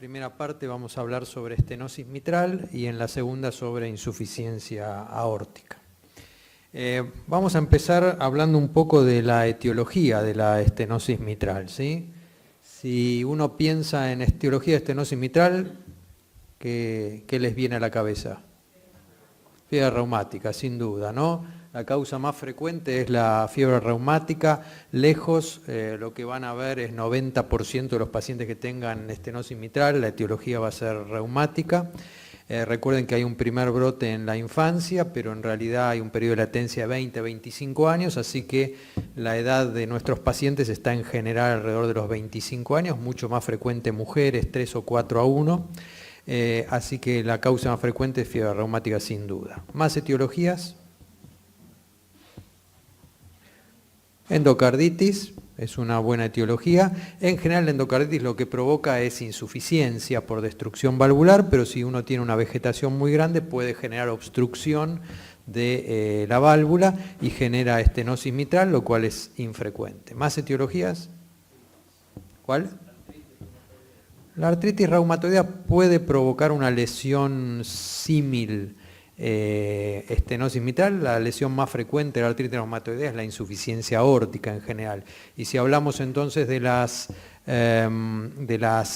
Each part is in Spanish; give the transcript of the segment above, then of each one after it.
primera parte vamos a hablar sobre estenosis mitral y en la segunda sobre insuficiencia aórtica. Vamos a empezar hablando un poco de la etiología de la estenosis mitral, ¿sí? Si uno piensa en etiología de estenosis mitral, ¿qué les viene a la cabeza? Fiebre reumática, sin duda, ¿no? La causa más frecuente es la fiebre reumática. Lejos, lo que van a ver es 90% de los pacientes que tengan estenosis mitral, la etiología va a ser reumática. Recuerden que hay un primer brote en la infancia, pero en realidad hay un periodo de latencia de 20-25 años, así que la edad de nuestros pacientes está en general alrededor de los 25 años, mucho más frecuente mujeres, 3 o 4 a 1. Así que la causa más frecuente es fiebre reumática sin duda. ¿Más etiologías? Endocarditis es una buena etiología. En general la endocarditis lo que provoca es insuficiencia por destrucción valvular, pero si uno tiene una vegetación muy grande puede generar obstrucción de la válvula y genera estenosis mitral, lo cual es infrecuente. ¿Más etiologías? ¿Cuál? La artritis reumatoidea puede provocar una lesión símil estenosis mitral. La lesión más frecuente de la artritis reumatoidea es la insuficiencia aórtica en general. Y si hablamos entonces de las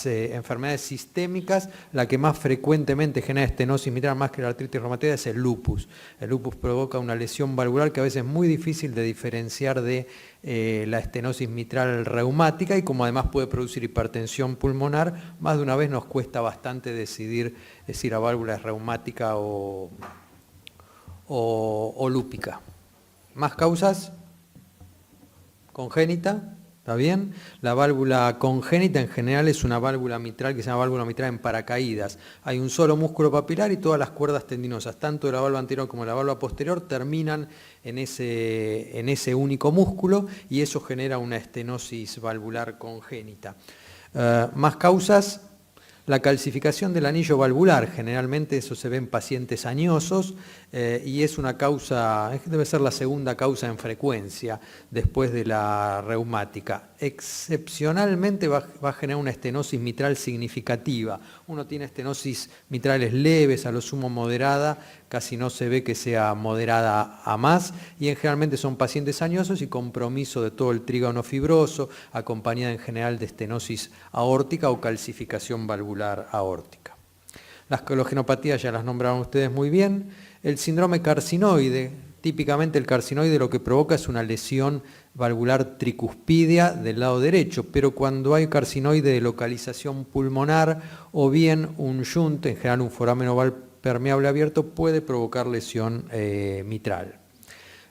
enfermedades sistémicas, la que más frecuentemente genera estenosis mitral más que la artritis reumatoidea es el lupus. El lupus provoca una lesión valvular que a veces es muy difícil de diferenciar de la estenosis mitral reumática, y como además puede producir hipertensión pulmonar, más de una vez nos cuesta bastante decidir si la válvula es reumática o lúpica. ¿Más causas? Congénita, ¿está bien? La válvula congénita en general es una válvula mitral que se llama válvula mitral en paracaídas. Hay un solo músculo papilar y todas las cuerdas tendinosas, tanto de la válvula anterior como de la válvula posterior, terminan en ese único músculo, y eso genera una estenosis valvular congénita. Más causas. La calcificación del anillo valvular, generalmente eso se ve en pacientes añosos y es una causa, debe ser la segunda causa en frecuencia después de la reumática. Excepcionalmente va a generar una estenosis mitral significativa. Uno tiene estenosis mitrales leves, a lo sumo moderada, casi no se ve que sea moderada a más, y generalmente son pacientes añosos y compromiso de todo el trígono fibroso, acompañada en general de estenosis aórtica o calcificación valvular aórtica. Las coagulopatías ya las nombraron ustedes muy bien. El síndrome carcinoide, típicamente el carcinoide lo que provoca es una lesión valvular tricuspidia del lado derecho, pero cuando hay carcinoide de localización pulmonar o bien un shunt, en general un foramen oval permeable abierto, puede provocar lesión mitral.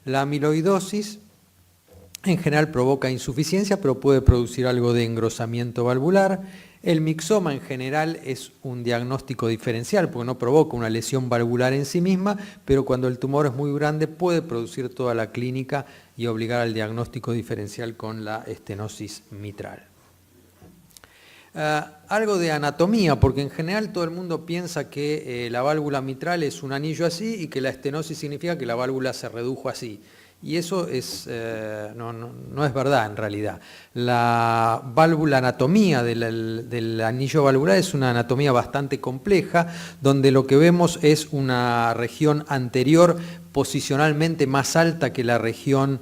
La amiloidosis en general provoca insuficiencia, pero puede producir algo de engrosamiento valvular. El mixoma en general es un diagnóstico diferencial porque no provoca una lesión valvular en sí misma, pero cuando el tumor es muy grande puede producir toda la clínica y obligar al diagnóstico diferencial con la estenosis mitral. Algo de anatomía, porque en general todo el mundo piensa que la válvula mitral es un anillo así y que la estenosis significa que la válvula se redujo así. Y eso es, no es verdad en realidad. La anatomía del anillo valvular es una anatomía bastante compleja, donde lo que vemos es una región anterior posicionalmente más alta que la región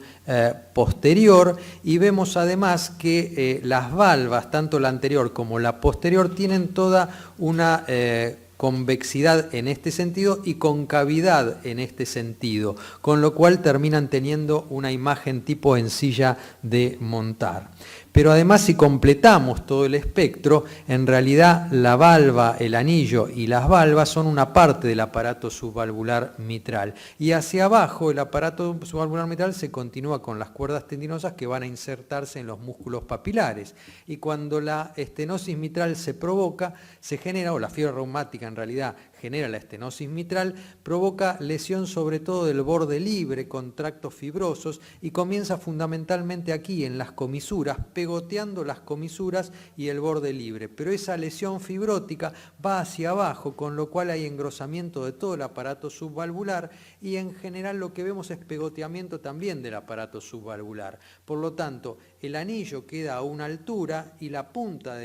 posterior, y vemos además que las valvas, tanto la anterior como la posterior, tienen toda una convexidad en este sentido y concavidad en este sentido, con lo cual terminan teniendo una imagen tipo encilla de montar. Pero además, si completamos todo el espectro, en realidad la valva, el anillo y las valvas son una parte del aparato subvalvular mitral. Y hacia abajo el aparato subvalvular mitral se continúa con las cuerdas tendinosas que van a insertarse en los músculos papilares. Y cuando la estenosis mitral se provoca, se genera, o la fiebre reumática en realidad genera la estenosis mitral, provoca lesión sobre todo del borde libre con tractos fibrosos y comienza fundamentalmente aquí en las comisuras, pegoteando las comisuras y el borde libre. Pero esa lesión fibrótica va hacia abajo, con lo cual hay engrosamiento de todo el aparato subvalvular y en general lo que vemos es pegoteamiento también del aparato subvalvular. Por lo tanto, el anillo queda a una altura y la punta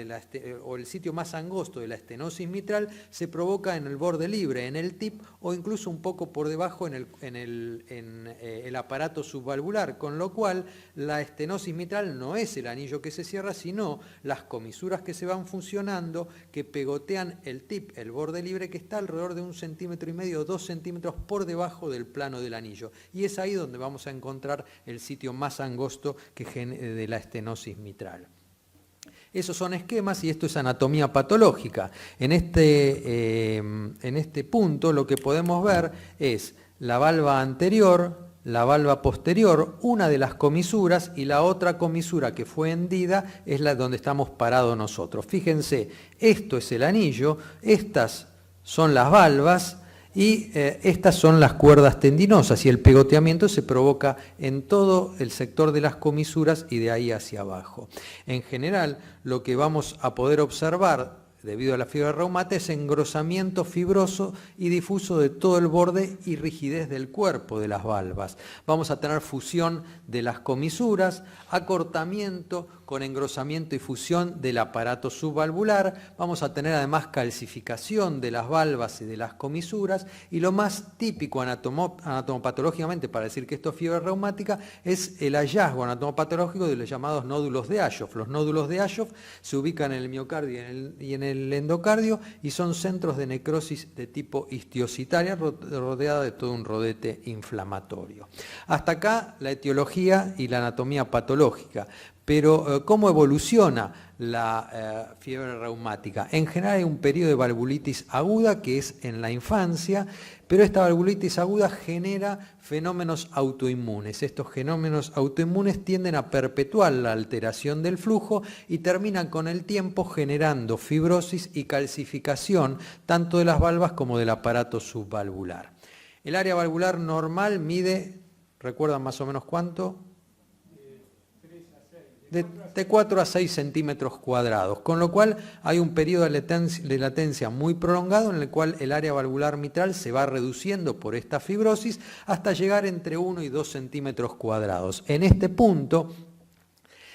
o el sitio más angosto de la estenosis mitral se provoca en el borde libre, en el tip o incluso un poco por debajo en el aparato subvalvular, con lo cual la estenosis mitral no es el anillo que se cierra, sino las comisuras que se van fusionando, que pegotean el tip, el borde libre, que está alrededor de 1,5 centímetros o 2 centímetros por debajo del plano del anillo. Y es ahí donde vamos a encontrar el sitio más angosto de la estenosis mitral. Esos son esquemas y esto es anatomía patológica. En este punto lo que podemos ver es la valva anterior, la valva posterior, una de las comisuras y la otra comisura que fue hendida es la donde estamos parados nosotros. Fíjense, esto es el anillo, estas son las valvas y estas son las cuerdas tendinosas y el pegoteamiento se provoca en todo el sector de las comisuras y de ahí hacia abajo. En general, lo que vamos a poder observar debido a la fiebre reumática es engrosamiento fibroso y difuso de todo el borde y rigidez del cuerpo de las valvas. Vamos a tener fusión de las comisuras, acortamiento con engrosamiento y fusión del aparato subvalvular. Vamos a tener además calcificación de las valvas y de las comisuras y lo más típico anatomopatológicamente para decir que esto es fiebre reumática es el hallazgo anatomopatológico de los llamados nódulos de Aschoff. Los nódulos de Aschoff se ubican en el miocardio y en el endocardio y son centros de necrosis de tipo histiocitaria rodeada de todo un rodete inflamatorio. Hasta acá la etiología y la anatomía patológica. Pero ¿cómo evoluciona la fiebre reumática? En general hay un periodo de valvulitis aguda que es en la infancia, pero esta valvulitis aguda genera fenómenos autoinmunes. Estos fenómenos autoinmunes tienden a perpetuar la alteración del flujo y terminan con el tiempo generando fibrosis y calcificación tanto de las valvas como del aparato subvalvular. El área valvular normal mide, ¿recuerdan más o menos cuánto? De 4 a 6 centímetros cuadrados, con lo cual hay un periodo de latencia muy prolongado en el cual el área valvular mitral se va reduciendo por esta fibrosis hasta llegar entre 1 y 2 centímetros cuadrados. En este punto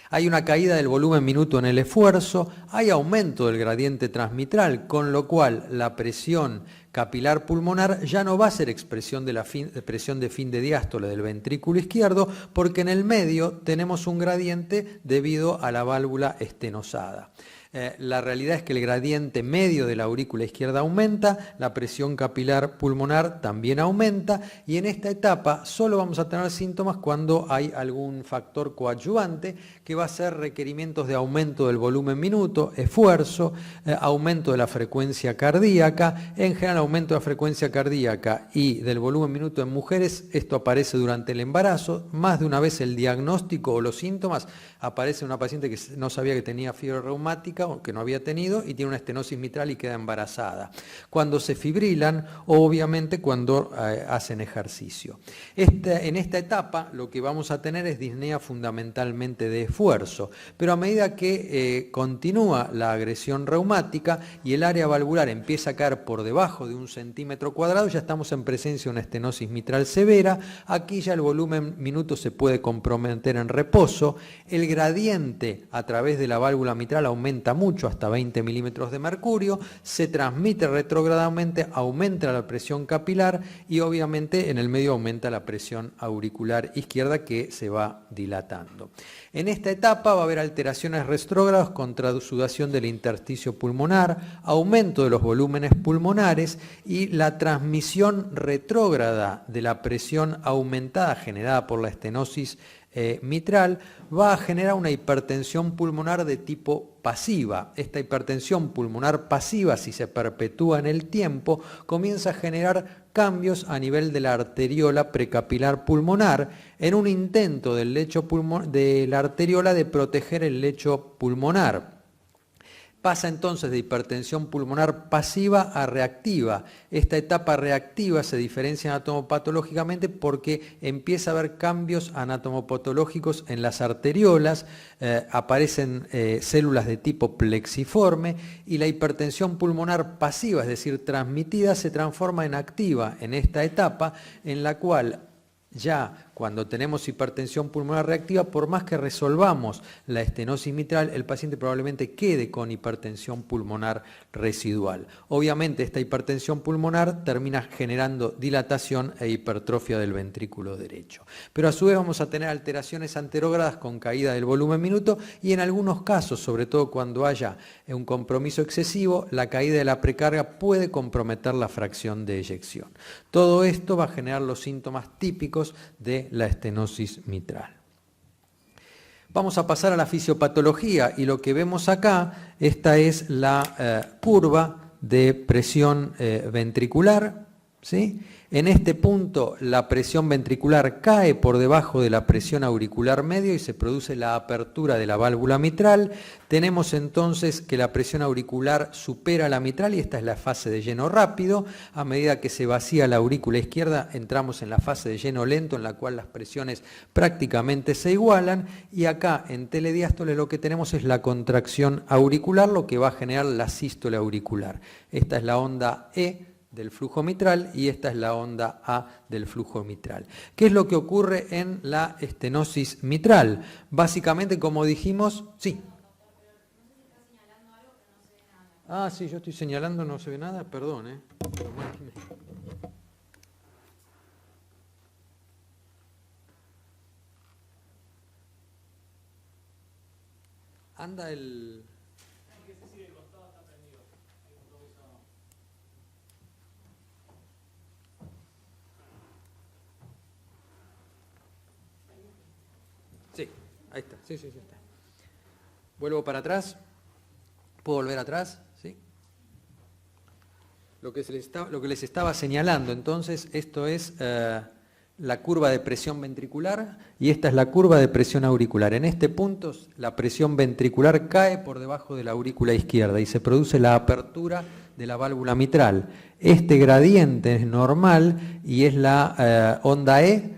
hay una caída del volumen minuto en el esfuerzo, hay aumento del gradiente transmitral, con lo cual la presión capilar pulmonar ya no va a ser expresión de la presión de fin de diástole del ventrículo izquierdo, porque en el medio tenemos un gradiente debido a la válvula estenosada. La realidad es que el gradiente medio de la aurícula izquierda aumenta, la presión capilar pulmonar también aumenta y en esta etapa solo vamos a tener síntomas cuando hay algún factor coadyuvante que va a ser requerimientos de aumento del volumen minuto, esfuerzo, aumento de la frecuencia cardíaca, en general aumento de la frecuencia cardíaca y del volumen minuto en mujeres, esto aparece durante el embarazo, más de una vez el diagnóstico o los síntomas, aparece una paciente que no sabía que tenía fiebre reumática o que no había tenido y tiene una estenosis mitral y queda embarazada. Cuando se fibrilan o obviamente cuando hacen ejercicio. En esta etapa lo que vamos a tener es disnea fundamentalmente de esfuerzo, pero a medida que continúa la agresión reumática y el área valvular empieza a caer por debajo de 1 centímetro cuadrado, ya estamos en presencia de una estenosis mitral severa. Aquí ya el volumen minuto se puede comprometer en reposo, el gradiente a través de la válvula mitral aumenta mucho, hasta 20 milímetros de mercurio, se transmite retrógradamente, aumenta la presión capilar y obviamente en el medio aumenta la presión auricular izquierda que se va dilatando. En esta etapa va a haber alteraciones retrógradas con sudación del intersticio pulmonar, aumento de los volúmenes pulmonares y la transmisión retrógrada de la presión aumentada generada por la estenosis mitral va a generar una hipertensión pulmonar de tipo pasiva. Esta hipertensión pulmonar pasiva, si se perpetúa en el tiempo, comienza a generar cambios a nivel de la arteriola precapilar pulmonar en un intento del lecho de la arteriola de proteger el lecho pulmonar. Pasa entonces de hipertensión pulmonar pasiva a reactiva. Esta etapa reactiva se diferencia anatomopatológicamente porque empieza a haber cambios anatomopatológicos en las arteriolas, aparecen células de tipo plexiforme y la hipertensión pulmonar pasiva, es decir, transmitida, se transforma en activa en esta etapa en la cual ya cuando tenemos hipertensión pulmonar reactiva, por más que resolvamos la estenosis mitral, el paciente probablemente quede con hipertensión pulmonar residual. Obviamente esta hipertensión pulmonar termina generando dilatación e hipertrofia del ventrículo derecho. Pero a su vez vamos a tener alteraciones anterógradas con caída del volumen minuto y en algunos casos, sobre todo cuando haya un compromiso excesivo, la caída de la precarga puede comprometer la fracción de eyección. Todo esto va a generar los síntomas típicos de la estenosis mitral. Vamos a pasar a la fisiopatología y lo que vemos acá, esta es la curva de presión ventricular, ¿sí? En este punto la presión ventricular cae por debajo de la presión auricular medio y se produce la apertura de la válvula mitral. Tenemos entonces que la presión auricular supera la mitral y esta es la fase de lleno rápido. A medida que se vacía la aurícula izquierda entramos en la fase de lleno lento en la cual las presiones prácticamente se igualan y acá en telediástole lo que tenemos es la contracción auricular, lo que va a generar la sístole auricular. Esta es la onda E del flujo mitral y esta es la onda A del flujo mitral. ¿Qué es lo que ocurre en la estenosis mitral? Básicamente, como dijimos, sí. Ah, sí, yo estoy señalando, no se ve nada, perdón, Anda el... Sí, ahí está, sí, está. Vuelvo para atrás. ¿Puedo volver atrás? ¿Sí? Lo que les estaba señalando, entonces, esto es la curva de presión ventricular y esta es la curva de presión auricular. En este punto, la presión ventricular cae por debajo de la aurícula izquierda y se produce la apertura de la válvula mitral. Este gradiente es normal y es la onda E,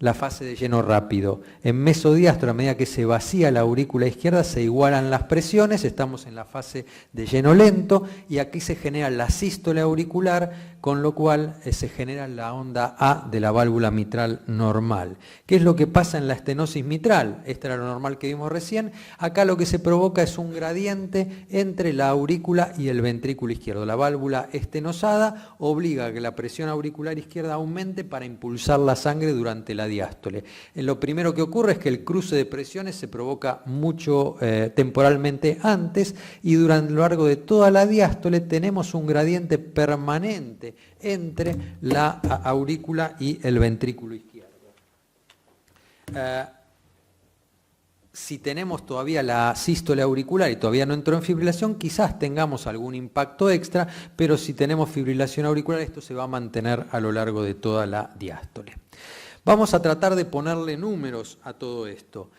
la fase de lleno rápido. En mesodiástole, a medida que se vacía la aurícula izquierda, se igualan las presiones, estamos en la fase de lleno lento y aquí se genera la sístole auricular, con lo cual se genera la onda A de la válvula mitral normal. ¿Qué es lo que pasa en la estenosis mitral? Esta era lo normal que vimos recién. Acá lo que se provoca es un gradiente entre la aurícula y el ventrículo izquierdo. La válvula estenosada obliga a que la presión auricular izquierda aumente para impulsar la sangre durante la diástole. Lo primero que ocurre es que el cruce de presiones se provoca mucho temporalmente antes y durante lo largo de toda la diástole tenemos un gradiente permanente entre la aurícula y el ventrículo izquierdo. Si tenemos todavía la sístole auricular y todavía no entró en fibrilación, quizás tengamos algún impacto extra, pero si tenemos fibrilación auricular esto se va a mantener a lo largo de toda la diástole. Vamos a tratar de ponerle números a todo esto.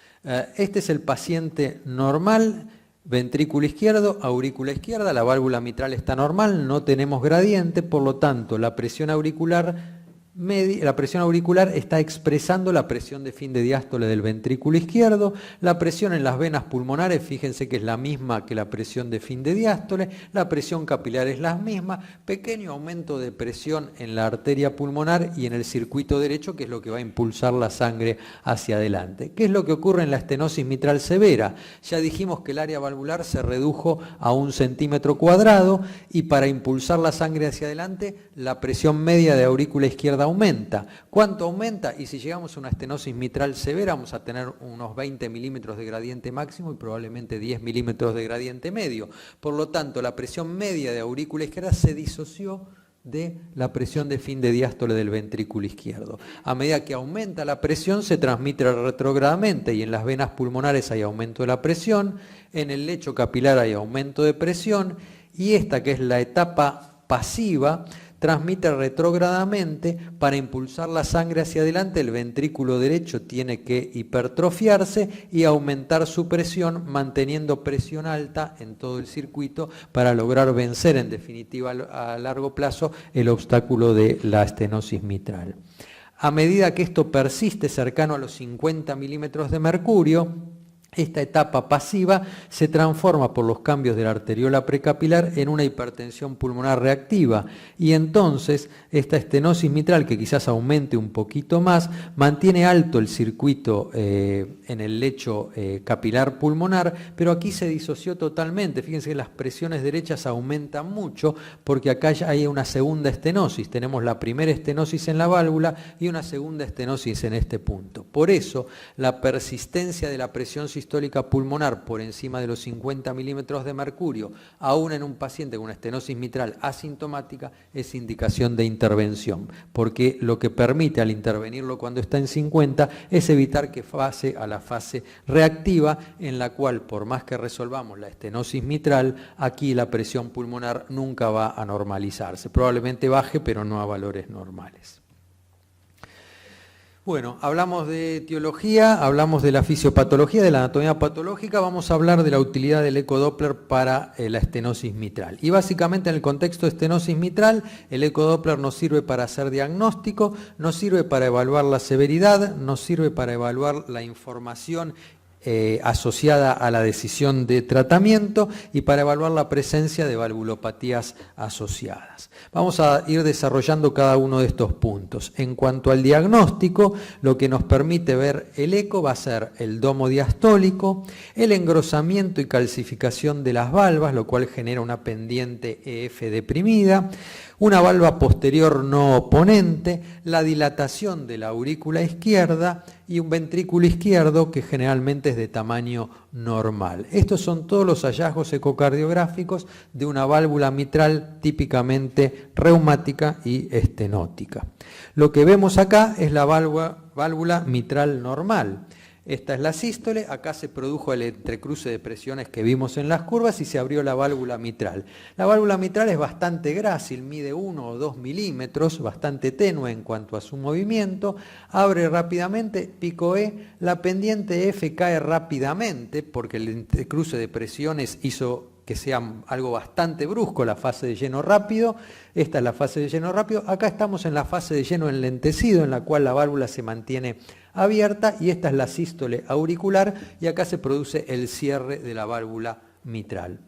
Este es el paciente normal, ventrículo izquierdo, aurícula izquierda, la válvula mitral está normal, no tenemos gradiente, por lo tanto la presión auricular está expresando la presión de fin de diástole del ventrículo izquierdo, la presión en las venas pulmonares, fíjense que es la misma que la presión de fin de diástole, la presión capilar es la misma, pequeño aumento de presión en la arteria pulmonar y en el circuito derecho, que es lo que va a impulsar la sangre hacia adelante. ¿Qué es lo que ocurre en la estenosis mitral severa? Ya dijimos que el área valvular se redujo a 1 centímetro cuadrado y para impulsar la sangre hacia adelante, la presión media de aurícula izquierda aumenta. ¿Cuánto aumenta? Y si llegamos a una estenosis mitral severa vamos a tener unos 20 milímetros de gradiente máximo y probablemente 10 milímetros de gradiente medio. Por lo tanto, la presión media de aurícula izquierda se disoció de la presión de fin de diástole del ventrículo izquierdo. A medida que aumenta la presión se transmite retrógradamente y en las venas pulmonares hay aumento de la presión, en el lecho capilar hay aumento de presión y esta que es la etapa pasiva transmite retrógradamente. Para impulsar la sangre hacia adelante, el ventrículo derecho tiene que hipertrofiarse y aumentar su presión, manteniendo presión alta en todo el circuito para lograr vencer en definitiva a largo plazo el obstáculo de la estenosis mitral. A medida que esto persiste cercano a los 50 milímetros de mercurio, esta etapa pasiva se transforma por los cambios de la arteriola precapilar en una hipertensión pulmonar reactiva y entonces esta estenosis mitral, que quizás aumente un poquito más, mantiene alto el circuito en el lecho capilar pulmonar, pero aquí se disoció totalmente. Fíjense que las presiones derechas aumentan mucho porque acá ya hay una segunda estenosis. Tenemos la primera estenosis en la válvula y una segunda estenosis en este punto. Por eso la persistencia de la presión sistólica pulmonar por encima de los 50 milímetros de mercurio, aún en un paciente con una estenosis mitral asintomática, es indicación de intervención, porque lo que permite al intervenirlo cuando está en 50 es evitar que pase a la fase reactiva, en la cual, por más que resolvamos la estenosis mitral, aquí la presión pulmonar nunca va a normalizarse. Probablemente baje, pero no a valores normales. Bueno, hablamos de etiología, hablamos de la fisiopatología, de la anatomía patológica, vamos a hablar de la utilidad del ecodoppler para la estenosis mitral. Y básicamente en el contexto de estenosis mitral, el ecodoppler nos sirve para hacer diagnóstico, nos sirve para evaluar la severidad, nos sirve para evaluar la información asociada a la decisión de tratamiento y para evaluar la presencia de valvulopatías asociadas. Vamos a ir desarrollando cada uno de estos puntos. En cuanto al diagnóstico, lo que nos permite ver el eco va a ser el domo diastólico, el engrosamiento y calcificación de las valvas, lo cual genera una pendiente EF deprimida, una valva posterior no oponente, la dilatación de la aurícula izquierda y un ventrículo izquierdo que generalmente es de tamaño normal. Estos son todos los hallazgos ecocardiográficos de una válvula mitral típicamente reumática y estenótica. Lo que vemos acá es la válvula mitral normal. Esta es la sístole, acá se produjo el entrecruce de presiones que vimos en las curvas y se abrió la válvula mitral. La válvula mitral es bastante grácil, mide 1 o 2 milímetros, bastante tenue en cuanto a su movimiento, abre rápidamente, pico E, la pendiente F cae rápidamente porque el entrecruce de presiones hizo que sea algo bastante brusco la fase de lleno rápido. Esta es la fase de lleno rápido, acá estamos en la fase de lleno enlentecido en la cual la válvula se mantiene abierta y esta es la sístole auricular y acá se produce el cierre de la válvula mitral.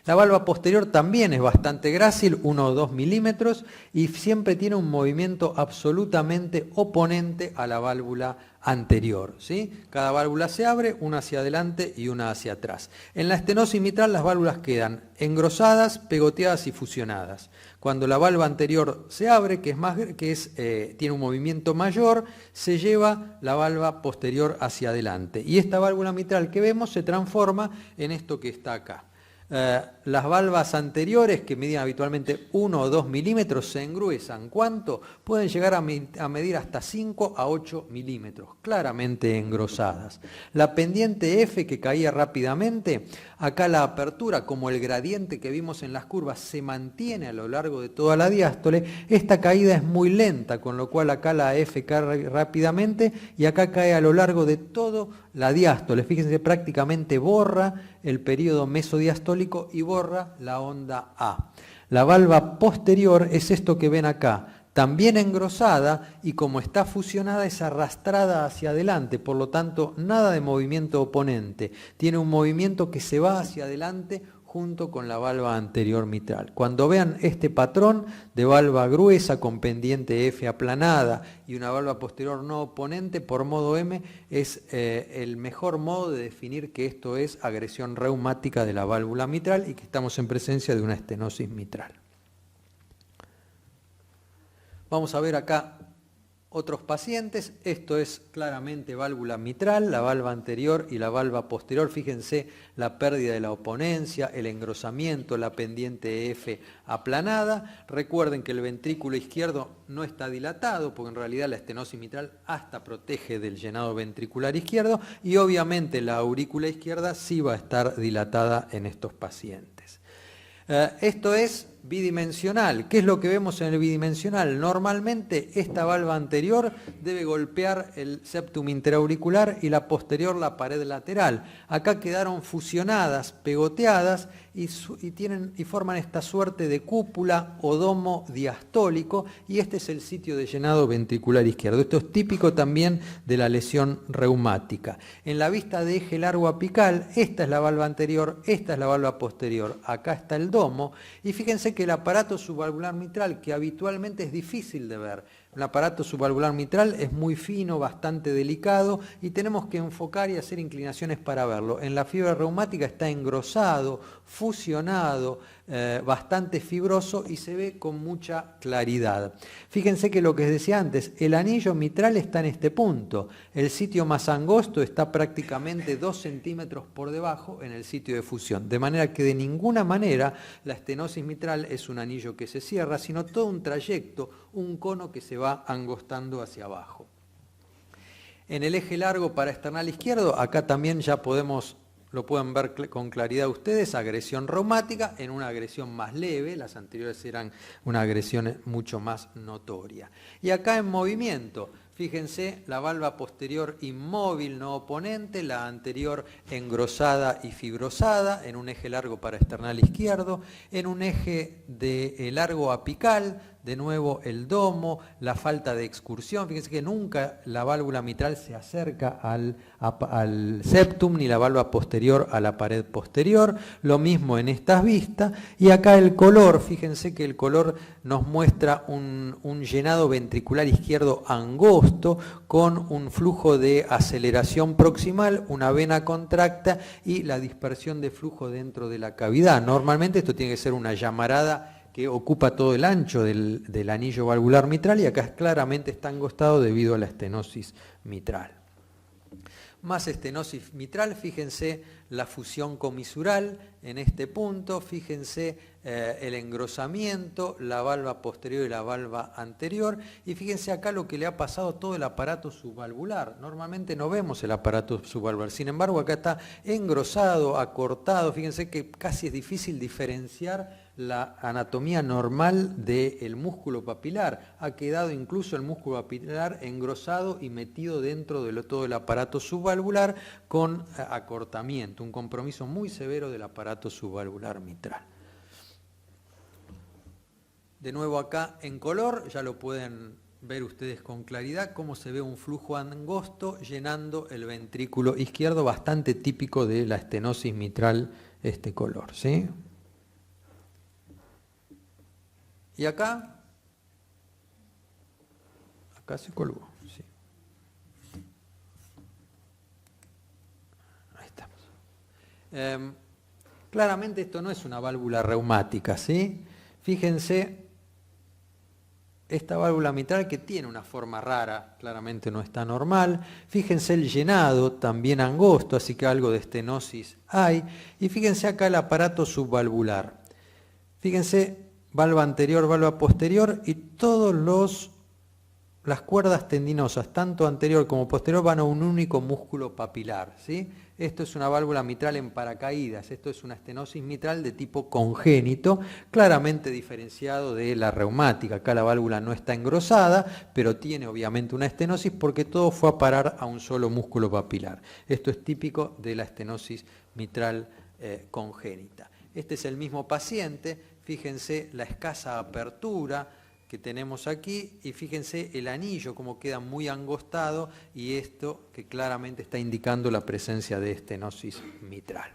La valva posterior también es bastante grácil, 1 o 2 milímetros, y siempre tiene un movimiento absolutamente oponente a la válvula anterior, ¿sí? Cada válvula se abre, una hacia adelante y una hacia atrás. En la estenosis mitral las válvulas quedan engrosadas, pegoteadas y fusionadas. Cuando la valva anterior se abre, tiene un movimiento mayor, se lleva la valva posterior hacia adelante. Y esta válvula mitral que vemos se transforma en esto que está acá. Las valvas anteriores, que medían habitualmente 1 o 2 milímetros, se engruesan. ¿Cuánto? Pueden llegar a medir hasta 5 a 8 milímetros, claramente engrosadas. La pendiente F, que caía rápidamente, acá la apertura, como el gradiente que vimos en las curvas, se mantiene a lo largo de toda la diástole. Esta caída es muy lenta, con lo cual acá la F cae rápidamente y acá cae a lo largo de toda la diástole. Fíjense, prácticamente borra el período mesodiastólico y borra la onda A. La valva posterior es esto que ven acá, también engrosada y como está fusionada es arrastrada hacia adelante, por lo tanto nada de movimiento oponente. Tiene un movimiento que se va hacia adelante junto con la valva anterior mitral. Cuando vean este patrón de valva gruesa con pendiente F aplanada y una valva posterior no oponente por modo M, es el mejor modo de definir que esto es agresión reumática de la válvula mitral y que estamos en presencia de una estenosis mitral. Vamos a ver acá otros pacientes. Esto es claramente válvula mitral, la valva anterior y la valva posterior. Fíjense la pérdida de la oponencia, el engrosamiento, la pendiente F aplanada. Recuerden que el ventrículo izquierdo no está dilatado, porque en realidad la estenosis mitral hasta protege del llenado ventricular izquierdo y obviamente la aurícula izquierda sí va a estar dilatada en estos pacientes. Esto es bidimensional. ¿Qué es lo que vemos en el bidimensional? Normalmente esta valva anterior debe golpear el septum interauricular y la posterior la pared lateral. Acá quedaron fusionadas, pegoteadas y forman esta suerte de cúpula o domo diastólico, y este es el sitio de llenado ventricular izquierdo. Esto es típico también de la lesión reumática. En la vista de eje largo apical, esta es la valva anterior, esta es la valva posterior, acá está el domo, y fíjense que el aparato subvalvular mitral, que habitualmente es difícil de ver, el aparato subvalvular mitral es muy fino, bastante delicado, y tenemos que enfocar y hacer inclinaciones para verlo. En la fibra reumática está engrosado, fusionado, bastante fibroso y se ve con mucha claridad. Fíjense que lo que decía antes, el anillo mitral está en este punto. El sitio más angosto está prácticamente 2 centímetros por debajo en el sitio de fusión. De manera que de ninguna manera la estenosis mitral es un anillo que se cierra, sino todo un trayecto, un cono que se va angostando hacia abajo. En el eje largo paraesternal izquierdo, acá también ya lo pueden ver con claridad ustedes, agresión reumática en una agresión más leve, las anteriores eran una agresión mucho más notoria. Y acá en movimiento, fíjense, la valva posterior inmóvil, no oponente, la anterior engrosada y fibrosada, en un eje largo paraesternal izquierdo, en un eje de largo apical, de nuevo el domo, la falta de excursión. Fíjense que nunca la válvula mitral se acerca al septum, ni la valva posterior a la pared posterior. Lo mismo en estas vistas. Y acá el color, fíjense que el color nos muestra un llenado ventricular izquierdo angosto, con un flujo de aceleración proximal, una vena contracta y la dispersión de flujo dentro de la cavidad. Normalmente esto tiene que ser una llamarada que ocupa todo el ancho del anillo valvular mitral, y acá claramente está angostado debido a la estenosis mitral. Más estenosis mitral, fíjense la fusión comisural en este punto, fíjense el engrosamiento, la valva posterior y la valva anterior, y fíjense acá lo que le ha pasado a todo el aparato subvalvular. Normalmente no vemos el aparato subvalvular, sin embargo acá está engrosado, acortado, fíjense que casi es difícil diferenciar la anatomía normal del músculo papilar. Ha quedado incluso el músculo papilar engrosado y metido dentro de todo el aparato subvalvular con acortamiento, un compromiso muy severo del aparato subvalvular mitral. De nuevo acá en color, ya lo pueden ver ustedes con claridad cómo se ve un flujo angosto llenando el ventrículo izquierdo, bastante típico de la estenosis mitral este color, ¿sí? Y acá se colgó, sí. Ahí estamos. Claramente esto no es una válvula reumática, ¿sí? Fíjense, esta válvula mitral que tiene una forma rara, claramente no está normal. Fíjense el llenado, también angosto, así que algo de estenosis hay. Y fíjense acá el aparato subvalvular. Fíjense, valva anterior, valva posterior, y las cuerdas tendinosas, tanto anterior como posterior, van a un único músculo papilar, ¿sí? Esto es una válvula mitral en paracaídas, esto es una estenosis mitral de tipo congénito, claramente diferenciado de la reumática. Acá la válvula no está engrosada, pero tiene obviamente una estenosis porque todo fue a parar a un solo músculo papilar. Esto es típico de la estenosis mitral congénita. Este es el mismo paciente, fíjense la escasa apertura que tenemos aquí y fíjense el anillo como queda muy angostado, y esto que claramente está indicando la presencia de estenosis mitral.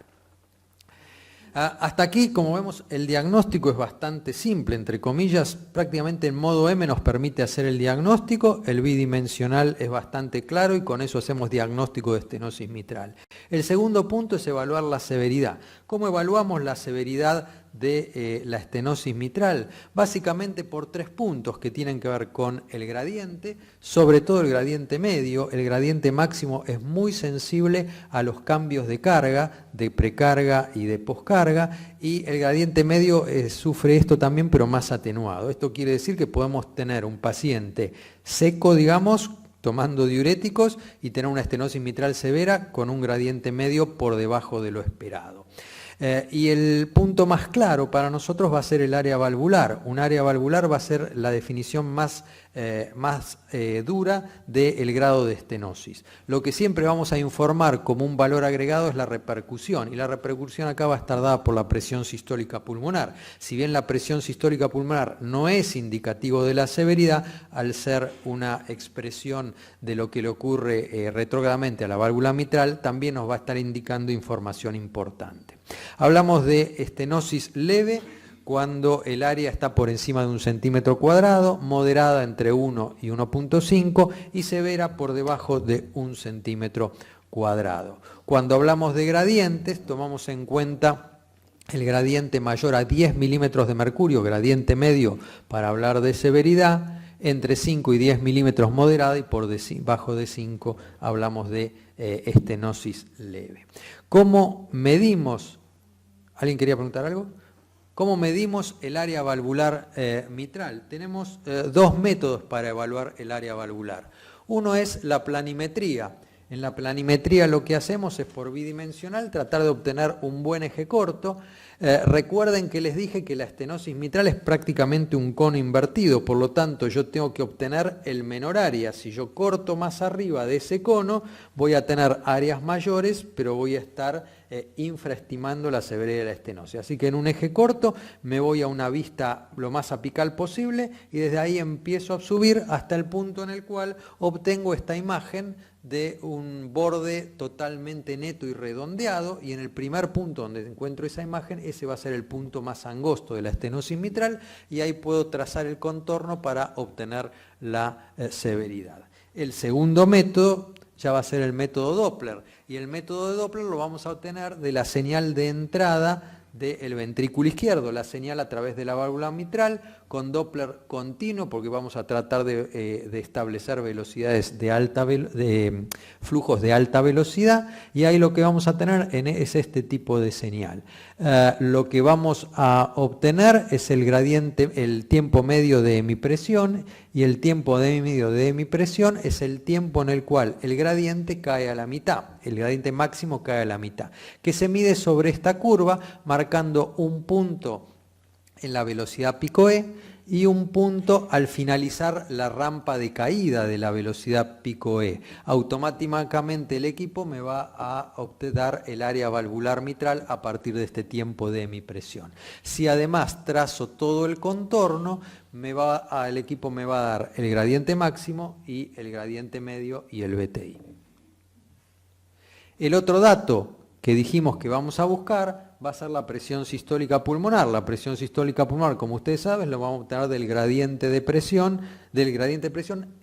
Hasta aquí, como vemos, el diagnóstico es bastante simple, entre comillas, prácticamente en modo M nos permite hacer el diagnóstico, el bidimensional es bastante claro y con eso hacemos diagnóstico de estenosis mitral. El segundo punto es evaluar la severidad. ¿Cómo evaluamos la severidad de la estenosis mitral? Básicamente por 3 puntos que tienen que ver con el gradiente, sobre todo el gradiente medio. El gradiente máximo es muy sensible a los cambios de carga, de precarga y de poscarga, y el gradiente medio sufre esto también, pero más atenuado. Esto quiere decir que podemos tener un paciente seco, digamos, tomando diuréticos, y tener una estenosis mitral severa con un gradiente medio por debajo de lo esperado. Y el punto más claro para nosotros va a ser el área valvular. Un área valvular va a ser la definición más dura del grado de estenosis. Lo que siempre vamos a informar como un valor agregado es la repercusión, y la repercusión acá va a estar dada por la presión sistólica pulmonar. Si bien la presión sistólica pulmonar no es indicativo de la severidad, al ser una expresión de lo que le ocurre retrógradamente a la válvula mitral, también nos va a estar indicando información importante. Hablamos de estenosis leve cuando el área está por encima de 1 centímetro cuadrado, moderada entre 1 y 1.5 y severa por debajo de 1 centímetro cuadrado. Cuando hablamos de gradientes, tomamos en cuenta el gradiente mayor a 10 milímetros de mercurio, gradiente medio para hablar de severidad, entre 5 y 10 milímetros moderada, y por debajo de 5 hablamos de estenosis leve. ¿Cómo medimos? ¿Alguien quería preguntar algo? ¿Cómo medimos el área valvular mitral? Tenemos dos métodos para evaluar el área valvular. Uno es la planimetría. En la planimetría lo que hacemos es por bidimensional tratar de obtener un buen eje corto. Recuerden que les dije que la estenosis mitral es prácticamente un cono invertido, por lo tanto yo tengo que obtener el menor área. Si yo corto más arriba de ese cono, voy a tener áreas mayores, pero voy a estar infraestimando la severidad de la estenosis. Así que en un eje corto me voy a una vista lo más apical posible y desde ahí empiezo a subir hasta el punto en el cual obtengo esta imagen de un borde totalmente neto y redondeado, y en el primer punto donde encuentro esa imagen, ese va a ser el punto más angosto de la estenosis mitral, y ahí puedo trazar el contorno para obtener la severidad. El segundo método ya va a ser el método Doppler, y el método de Doppler lo vamos a obtener de la señal de entrada del ventrículo izquierdo, la señal a través de la válvula mitral, con Doppler continuo, porque vamos a tratar de establecer velocidades de flujos de alta velocidad, y ahí lo que vamos a tener es este tipo de señal. Lo que vamos a obtener es el gradiente, el tiempo medio de hemipresión, y el tiempo medio de hemipresión es el tiempo en el cual el gradiente cae a la mitad, el gradiente máximo cae a la mitad, que se mide sobre esta curva, marcando un punto en la velocidad pico E y un punto al finalizar la rampa de caída de la velocidad pico E. Automáticamente el equipo me va a dar el área valvular mitral a partir de este tiempo de hemipresión. Si además trazo todo el contorno, el equipo me va a dar el gradiente máximo y el gradiente medio y el BTI. El otro dato que dijimos que vamos a buscar va a ser la presión sistólica pulmonar. La presión sistólica pulmonar, como ustedes saben, lo vamos a obtener del gradiente de presión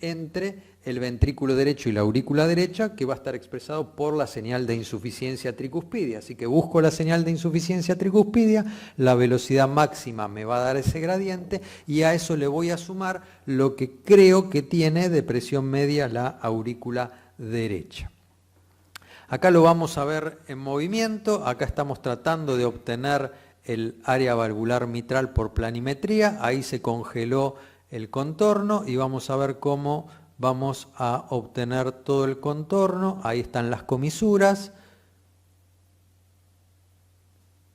entre el ventrículo derecho y la aurícula derecha, que va a estar expresado por la señal de insuficiencia tricuspidia. Así que busco la señal de insuficiencia tricuspidia, la velocidad máxima me va a dar ese gradiente, y a eso le voy a sumar lo que creo que tiene de presión media la aurícula derecha. Acá lo vamos a ver en movimiento. Acá estamos tratando de obtener el área valvular mitral por planimetría. Ahí se congeló el contorno y vamos a ver cómo vamos a obtener todo el contorno. Ahí están las comisuras,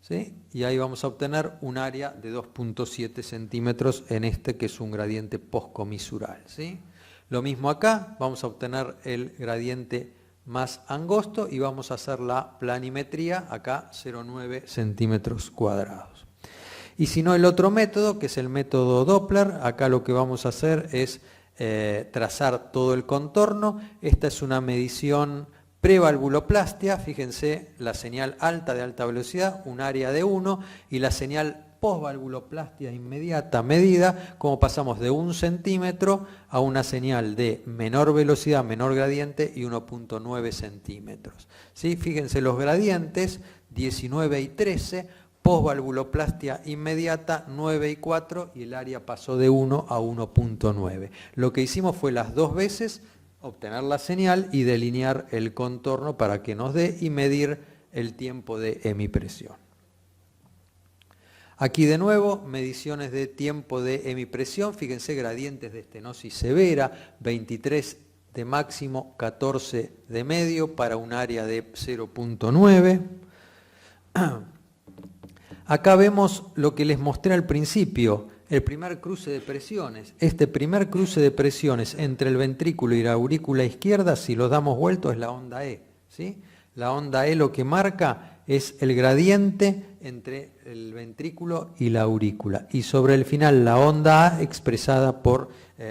¿sí? Y ahí vamos a obtener un área de 2.7 centímetros en este, que es un gradiente postcomisural, ¿sí? Lo mismo acá, vamos a obtener el gradiente más angosto y vamos a hacer la planimetría, acá 0,9 centímetros cuadrados. Y si no, el otro método, que es el método Doppler, acá lo que vamos a hacer es trazar todo el contorno. Esta es una medición prevalvuloplastia, fíjense la señal alta de alta velocidad, un área de 1, y la señal postvalvuloplastia inmediata medida, como pasamos de 1 centímetro a una señal de menor velocidad, menor gradiente y 1.9 centímetros. ¿Sí? Fíjense los gradientes, 19 y 13, postvalvuloplastia inmediata 9 y 4, y el área pasó de 1 a 1.9. Lo que hicimos fue las dos veces obtener la señal y delinear el contorno para que nos dé y medir el tiempo de hemipresión. Aquí de nuevo, mediciones de tiempo de hemipresión, fíjense gradientes de estenosis severa, 23 de máximo, 14 de medio para un área de 0.9. Acá vemos lo que les mostré al principio, el primer cruce de presiones. Este primer cruce de presiones entre el ventrículo y la aurícula izquierda, si los damos vueltos, es la onda E, ¿sí? La onda E lo que marca es el gradiente entre el ventrículo y la aurícula. Y sobre el final la onda A expresada por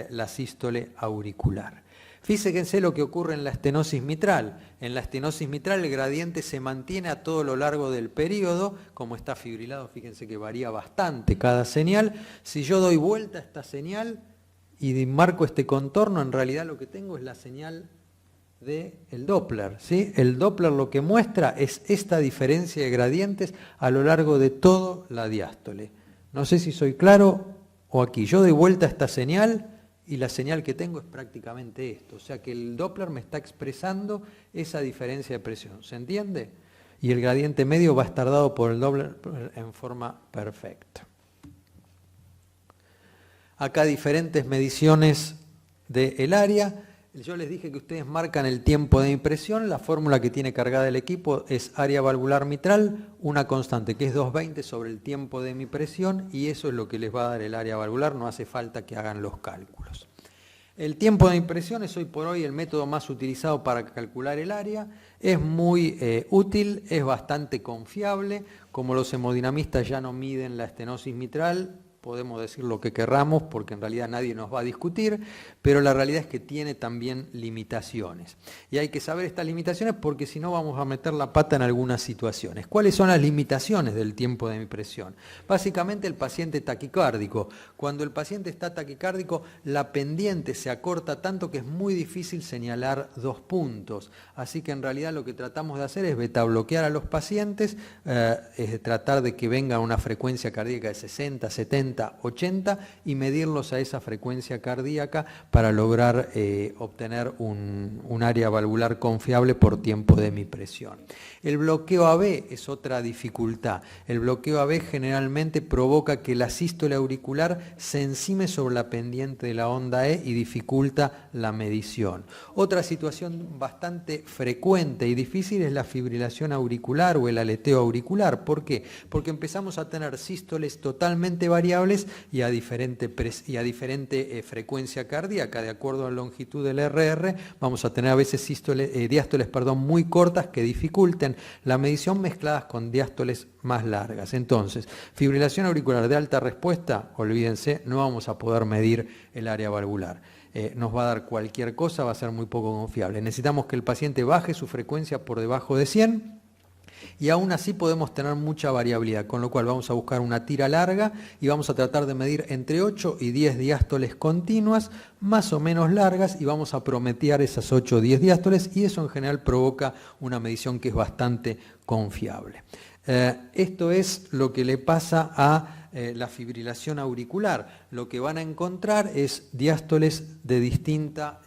la sístole auricular. Fíjense lo que ocurre en la estenosis mitral. En la estenosis mitral el gradiente se mantiene a todo lo largo del período, como está fibrilado, fíjense que varía bastante cada señal. Si yo doy vuelta a esta señal y marco este contorno, en realidad lo que tengo es la señal del Doppler, ¿sí? El Doppler lo que muestra es esta diferencia de gradientes a lo largo de toda la diástole. No sé si soy claro o aquí. Yo doy vuelta a esta señal y la señal que tengo es prácticamente esto. O sea que el Doppler me está expresando esa diferencia de presión. ¿Se entiende? Y el gradiente medio va a estar dado por el Doppler en forma perfecta. Acá diferentes mediciones del área. Yo les dije que ustedes marcan el tiempo de impresión. La fórmula que tiene cargada el equipo es área valvular mitral, una constante que es 220 sobre el tiempo de mi presión, y eso es lo que les va a dar el área valvular, no hace falta que hagan los cálculos. El tiempo de impresión es hoy por hoy el método más utilizado para calcular el área, es muy útil, es bastante confiable. Como los hemodinamistas ya no miden la estenosis mitral, podemos decir lo que querramos porque en realidad nadie nos va a discutir, pero la realidad es que tiene también limitaciones. Y hay que saber estas limitaciones porque si no vamos a meter la pata en algunas situaciones. ¿Cuáles son las limitaciones del tiempo de impresión? Básicamente el paciente taquicárdico. Cuando el paciente está taquicárdico, la pendiente se acorta tanto que es muy difícil señalar dos puntos. Así que en realidad lo que tratamos de hacer es betabloquear a los pacientes, tratar de que venga una frecuencia cardíaca de 60, 70, 80 y medirlos a esa frecuencia cardíaca para lograr obtener un área valvular confiable por tiempo de mi presión. El bloqueo AB es otra dificultad. El bloqueo AB generalmente provoca que la sístole auricular se encime sobre la pendiente de la onda E y dificulta la medición. Otra situación bastante frecuente y difícil es la fibrilación auricular o el aleteo auricular. ¿Por qué? Porque empezamos a tener sístoles totalmente variables y a diferente frecuencia cardíaca. De acuerdo a la longitud del RR, vamos a tener a veces diástoles muy cortas que dificulten la medición mezcladas con diástoles más largas. Entonces, fibrilación auricular de alta respuesta, olvídense, no vamos a poder medir el área valvular. Nos va a dar cualquier cosa, va a ser muy poco confiable. Necesitamos que el paciente baje su frecuencia por debajo de 100 y aún así podemos tener mucha variabilidad, con lo cual vamos a buscar una tira larga y vamos a tratar de medir entre 8 y 10 diástoles continuas, más o menos largas, y vamos a prometear esas 8 o 10 diástoles, y eso en general provoca una medición que es bastante confiable. Esto es lo que le pasa a la fibrilación auricular. Lo que van a encontrar es diástoles de distinta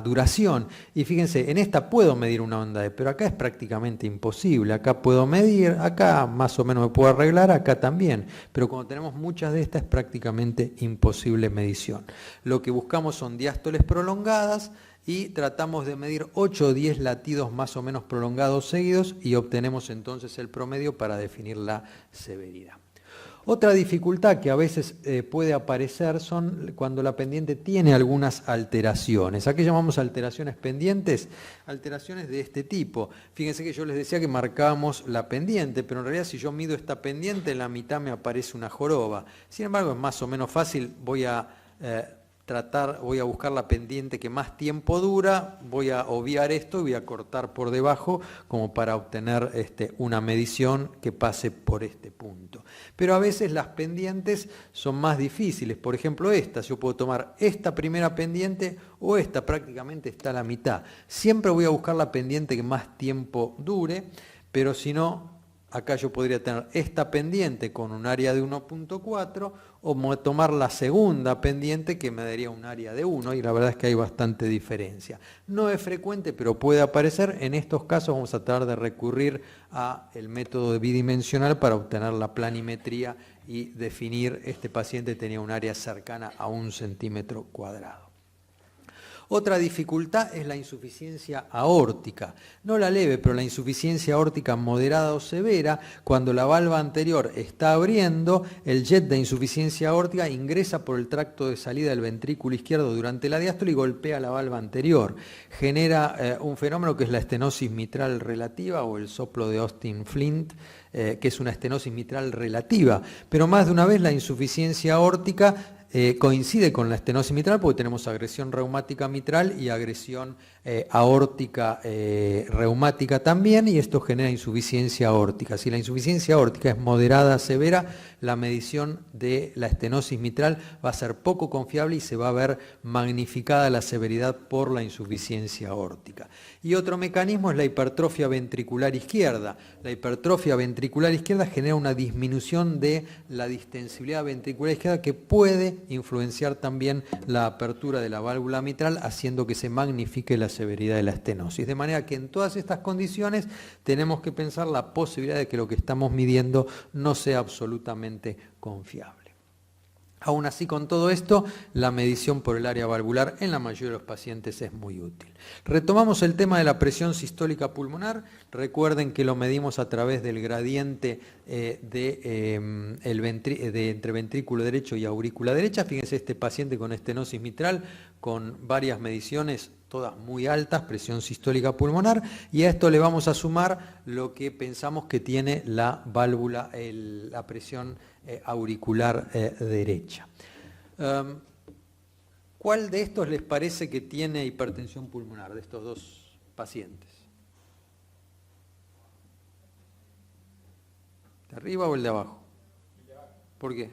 duración. Y fíjense, en esta puedo medir una onda E, pero acá es prácticamente imposible. Acá puedo medir, acá más o menos me puedo arreglar, acá también. Pero cuando tenemos muchas de estas es prácticamente imposible medición. Lo que buscamos son diástoles prolongadas y tratamos de medir 8 o 10 latidos más o menos prolongados seguidos y obtenemos entonces el promedio para definir la severidad. Otra dificultad que a veces puede aparecer son cuando la pendiente tiene algunas alteraciones. ¿A qué llamamos alteraciones pendientes? Alteraciones de este tipo. Fíjense que yo les decía que marcábamos la pendiente, pero en realidad si yo mido esta pendiente, en la mitad me aparece una joroba. Sin embargo, es más o menos fácil. Voy a buscar la pendiente que más tiempo dura, voy a obviar esto y voy a cortar por debajo como para obtener una medición que pase por este punto. Pero a veces las pendientes son más difíciles. Por ejemplo, yo puedo tomar esta primera pendiente o esta, prácticamente está a la mitad. Siempre voy a buscar la pendiente que más tiempo dure, pero si no, acá yo podría tener esta pendiente con un área de 1.4 o tomar la segunda pendiente que me daría un área de 1, y la verdad es que hay bastante diferencia. No es frecuente, pero puede aparecer. En estos casos vamos a tratar de recurrir al método bidimensional para obtener la planimetría y definir este paciente tenía un área cercana a 1 centímetro cuadrado. Otra dificultad es la insuficiencia aórtica, no la leve, pero la insuficiencia aórtica moderada o severa. Cuando la valva anterior está abriendo, el jet de insuficiencia aórtica ingresa por el tracto de salida del ventrículo izquierdo durante la diástole y golpea la valva anterior. Genera un fenómeno que es la estenosis mitral relativa o el soplo de Austin Flint, que es una estenosis mitral relativa, pero más de una vez la insuficiencia aórtica coincide con la estenosis mitral porque tenemos agresión reumática mitral y agresión aórtica reumática también, y esto genera insuficiencia aórtica. Si la insuficiencia aórtica es moderada, severa, la medición de la estenosis mitral va a ser poco confiable y se va a ver magnificada la severidad por la insuficiencia aórtica. Y otro mecanismo es la hipertrofia ventricular izquierda. La hipertrofia ventricular izquierda genera una disminución de la distensibilidad ventricular izquierda que puede influenciar también la apertura de la válvula mitral, haciendo que se magnifique la severidad de la estenosis. De manera que en todas estas condiciones tenemos que pensar la posibilidad de que lo que estamos midiendo no sea absolutamente confiable. Aún así, con todo esto, la medición por el área valvular en la mayoría de los pacientes es muy útil. Retomamos el tema de la presión sistólica pulmonar. Recuerden que lo medimos a través del gradiente entre ventrículo derecho y aurícula derecha. Fíjense este paciente con estenosis mitral, con varias mediciones, todas muy altas, presión sistólica pulmonar, y a esto le vamos a sumar lo que pensamos que tiene la válvula, la presión auricular derecha. ¿Cuál de estos les parece que tiene hipertensión pulmonar, de estos dos pacientes? ¿De arriba o el de abajo? El de abajo. ¿Por qué?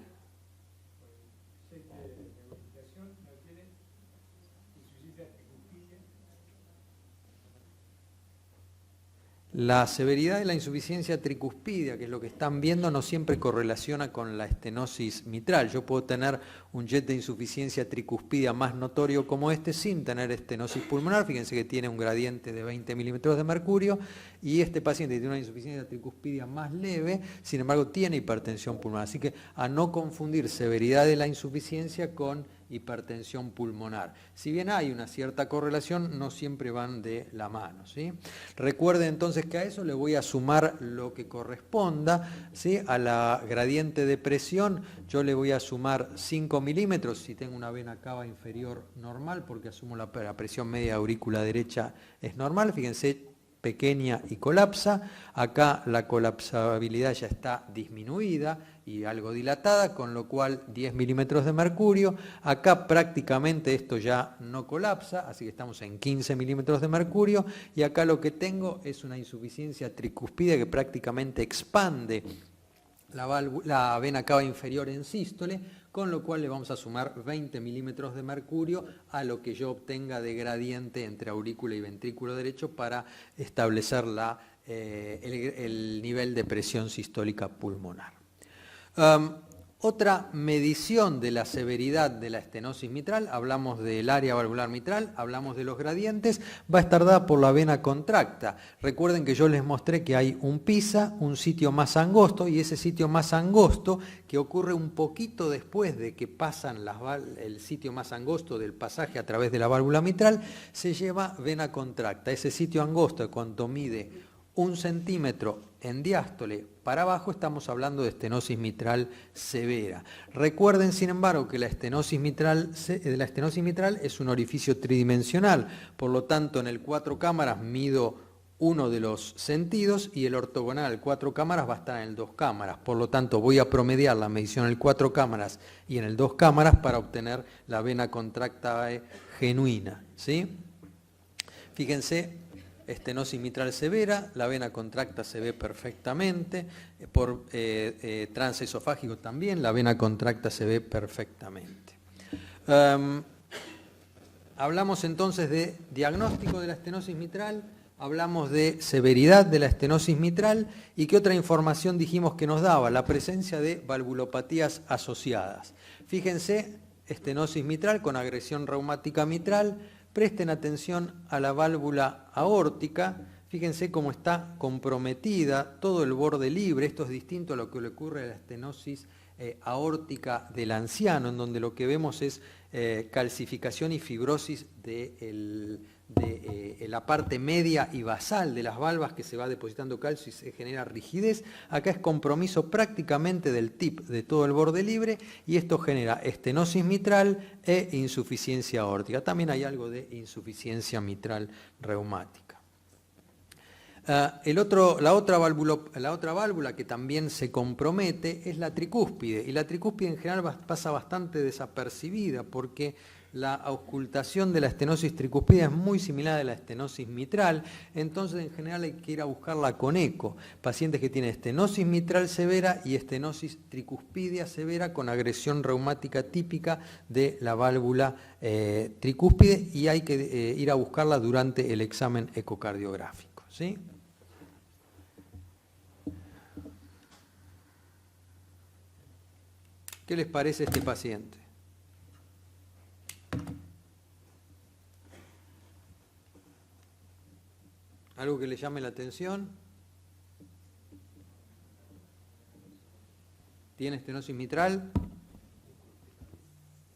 La severidad de la insuficiencia tricuspidia, que es lo que están viendo, no siempre correlaciona con la estenosis mitral. Yo puedo tener un jet de insuficiencia tricuspidia más notorio como este sin tener estenosis pulmonar. Fíjense que tiene un gradiente de 20 milímetros de mercurio, y este paciente tiene una insuficiencia tricuspidia más leve, sin embargo tiene hipertensión pulmonar. Así que a no confundir severidad de la insuficiencia con hipertensión pulmonar. Si bien hay una cierta correlación, no siempre van de la mano, ¿sí? Recuerden entonces que a eso le voy a sumar lo que corresponda, ¿sí? A la gradiente de presión yo le voy a sumar 5 milímetros si tengo una vena cava inferior normal, porque asumo la presión media aurícula derecha es normal. Fíjense, pequeña y colapsa. Acá la colapsabilidad ya está disminuida y algo dilatada, con lo cual 10 milímetros de mercurio. Acá prácticamente esto ya no colapsa, así que estamos en 15 milímetros de mercurio, y acá lo que tengo es una insuficiencia tricuspide que prácticamente expande la vena cava inferior en sístole, con lo cual le vamos a sumar 20 milímetros de mercurio a lo que yo obtenga de gradiente entre aurícula y ventrículo derecho para establecer el nivel de presión sistólica pulmonar. Otra medición de la severidad de la estenosis mitral, hablamos del área valvular mitral, hablamos de los gradientes, va a estar dada por la vena contracta. Recuerden que yo les mostré que hay un pisa, un sitio más angosto, y ese sitio más angosto, que ocurre un poquito después de que pasan el sitio más angosto del pasaje a través de la válvula mitral, se llama vena contracta. Ese sitio angosto, cuando mide 1 centímetro en diástole para abajo, estamos hablando de estenosis mitral severa. Recuerden, sin embargo, que la estenosis mitral es un orificio tridimensional, por lo tanto, en el 4 cámaras mido uno de los sentidos y el ortogonal 4 cámaras va a estar en el 2 cámaras. Por lo tanto, voy a promediar la medición en el 4 cámaras y en el 2 cámaras para obtener la vena contracta genuina, ¿sí? Fíjense, estenosis mitral severa, la vena contracta se ve perfectamente, por transesofágico también, la vena contracta se ve perfectamente. Hablamos entonces de diagnóstico de la estenosis mitral, hablamos de severidad de la estenosis mitral, y ¿qué otra información dijimos que nos daba? La presencia de valvulopatías asociadas. Fíjense, estenosis mitral con agresión reumática mitral. Presten atención a la válvula aórtica, fíjense cómo está comprometida, todo el borde libre. Esto es distinto a lo que le ocurre a la estenosis aórtica del anciano, en donde lo que vemos es calcificación y fibrosis de la parte media y basal de las valvas, que se va depositando calcio y se genera rigidez. Acá es compromiso prácticamente del tip de todo el borde libre, y esto genera estenosis mitral e insuficiencia aórtica. También hay algo de insuficiencia mitral reumática. La otra válvula que también se compromete es la tricúspide, y la tricúspide en general pasa bastante desapercibida porque la auscultación de la estenosis tricúspide es muy similar a la estenosis mitral, entonces en general hay que ir a buscarla con eco. Pacientes que tienen estenosis mitral severa y estenosis tricúspidea severa con agresión reumática típica de la válvula tricúspide, y hay que ir a buscarla durante el examen ecocardiográfico, ¿sí? ¿Qué les parece este paciente? ¿Algo que le llame la atención? ¿Tiene estenosis mitral?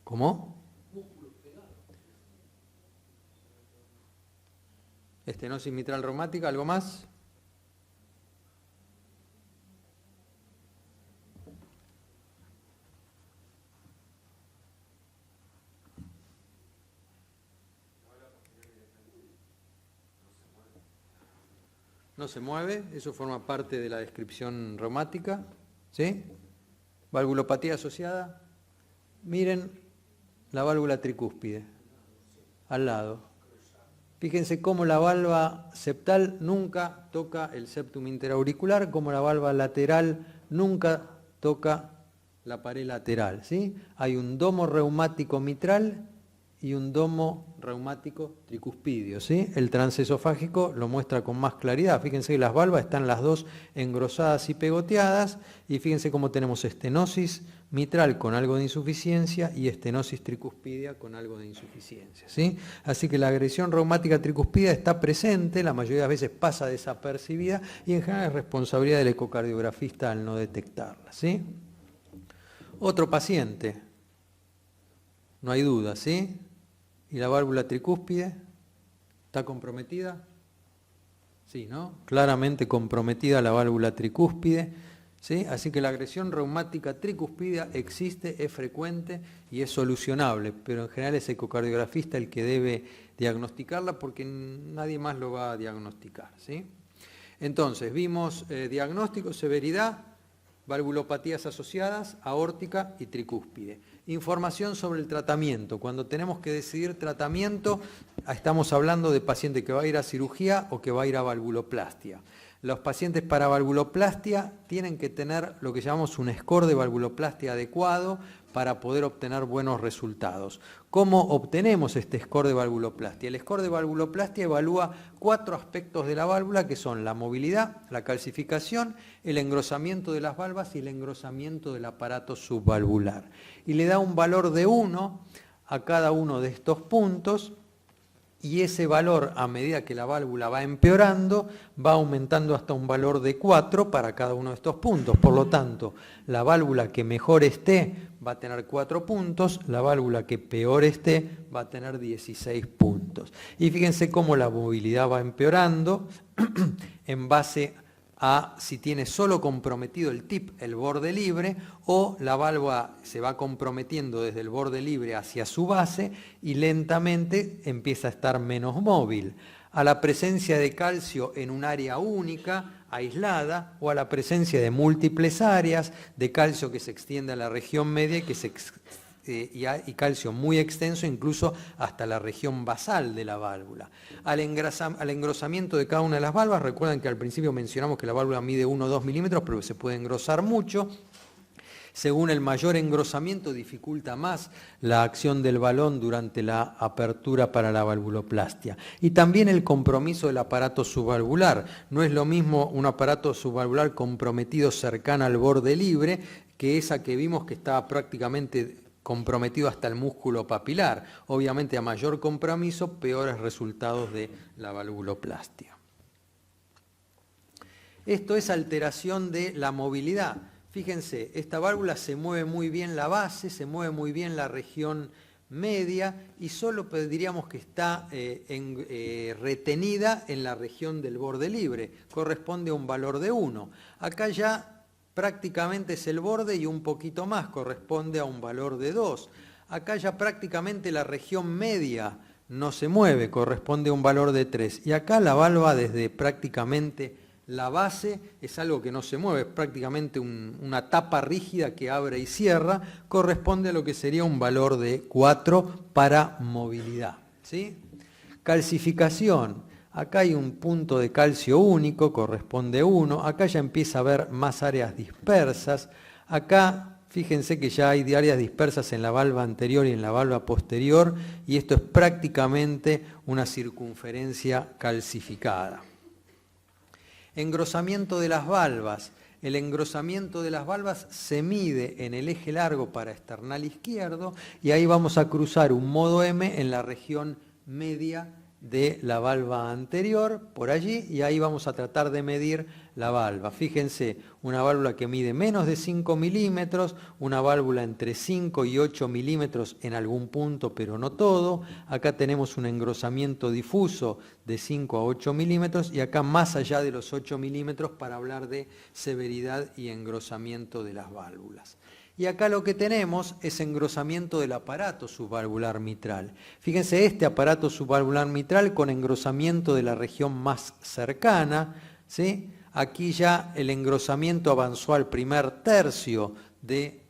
¿Cómo? Estenosis mitral reumática, ¿algo más? No se mueve, eso forma parte de la descripción reumática, ¿sí? Valvulopatía asociada. Miren la válvula tricúspide, al lado. Fíjense cómo la valva septal nunca toca el septum interauricular, como la valva lateral nunca toca la pared lateral, ¿sí? Hay un domo reumático mitral y un domo reumático tricúspidio, ¿sí? El transesofágico lo muestra con más claridad. Fíjense que las valvas están las dos engrosadas y pegoteadas, y fíjense cómo tenemos estenosis mitral con algo de insuficiencia y estenosis tricúspidea con algo de insuficiencia, ¿sí? Así que la agresión reumática tricúspidea está presente, la mayoría de las veces pasa desapercibida, y en general es responsabilidad del ecocardiografista al no detectarla, ¿sí? Otro paciente, no hay duda, ¿sí? ¿Y la válvula tricúspide está comprometida? Sí, ¿no? Claramente comprometida la válvula tricúspide, ¿sí? Así que la agresión reumática tricúspidea existe, es frecuente y es solucionable, pero en general es el ecocardiografista el que debe diagnosticarla, porque nadie más lo va a diagnosticar, ¿sí? Entonces, vimos diagnóstico, severidad, valvulopatías asociadas, aórtica y tricúspide. Información sobre el tratamiento. Cuando tenemos que decidir tratamiento, estamos hablando de paciente que va a ir a cirugía o que va a ir a valvuloplastia. Los pacientes para valvuloplastia tienen que tener lo que llamamos un score de valvuloplastia adecuado para poder obtener buenos resultados. ¿Cómo obtenemos este score de valvuloplastia? El score de valvuloplastia evalúa 4 aspectos de la válvula, que son la movilidad, la calcificación, el engrosamiento de las valvas y el engrosamiento del aparato subvalvular. Y le da un valor de 1 a cada uno de estos puntos, y ese valor, a medida que la válvula va empeorando, va aumentando hasta un valor de 4 para cada uno de estos puntos. Por lo tanto, la válvula que mejor esté va a tener 4 puntos, la válvula que peor esté va a tener 16 puntos. Y fíjense cómo la movilidad va empeorando en base a si tiene solo comprometido el tip, el borde libre, o la válvula se va comprometiendo desde el borde libre hacia su base y lentamente empieza a estar menos móvil. A la presencia de calcio en un área única, aislada, o a la presencia de múltiples áreas de calcio que se extiende a la región media y calcio muy extenso, incluso hasta la región basal de la válvula. Al engrosamiento de cada una de las valvas, recuerden que al principio mencionamos que la válvula mide 1 o 2 milímetros, pero se puede engrosar mucho. Según el mayor engrosamiento dificulta más la acción del balón durante la apertura para la valvuloplastia. Y también el compromiso del aparato subvalvular. No es lo mismo un aparato subvalvular comprometido cercano al borde libre que esa que vimos que estaba prácticamente comprometido hasta el músculo papilar. Obviamente a mayor compromiso, peores resultados de la valvuloplastia. Esto es alteración de la movilidad. Fíjense, esta válvula se mueve muy bien la base, se mueve muy bien la región media y solo diríamos que está retenida en la región del borde libre, corresponde a un valor de 1. Acá ya prácticamente es el borde y un poquito más, corresponde a un valor de 2. Acá ya prácticamente la región media no se mueve, corresponde a un valor de 3. Y acá la valva desde prácticamente la base es algo que no se mueve, es prácticamente una tapa rígida que abre y cierra, corresponde a lo que sería un valor de 4 para movilidad, ¿sí? Calcificación, acá hay un punto de calcio único, corresponde a 1, acá ya empieza a haber más áreas dispersas, acá fíjense que ya hay áreas dispersas en la valva anterior y en la valva posterior, y esto es prácticamente una circunferencia calcificada. Engrosamiento de las valvas. El engrosamiento de las valvas se mide en el eje largo para external izquierdo y ahí vamos a cruzar un modo M en la región media de la valva anterior, por allí, y ahí vamos a tratar de medir la valva. Fíjense, una válvula que mide menos de 5 milímetros, una válvula entre 5 y 8 milímetros en algún punto, pero no todo. Acá tenemos un engrosamiento difuso de 5 a 8 milímetros y acá más allá de los 8 milímetros para hablar de severidad y engrosamiento de las válvulas. Y acá lo que tenemos es engrosamiento del aparato subvalvular mitral. Fíjense, este aparato subvalvular mitral con engrosamiento de la región más cercana, ¿sí? Aquí ya el engrosamiento avanzó al primer tercio de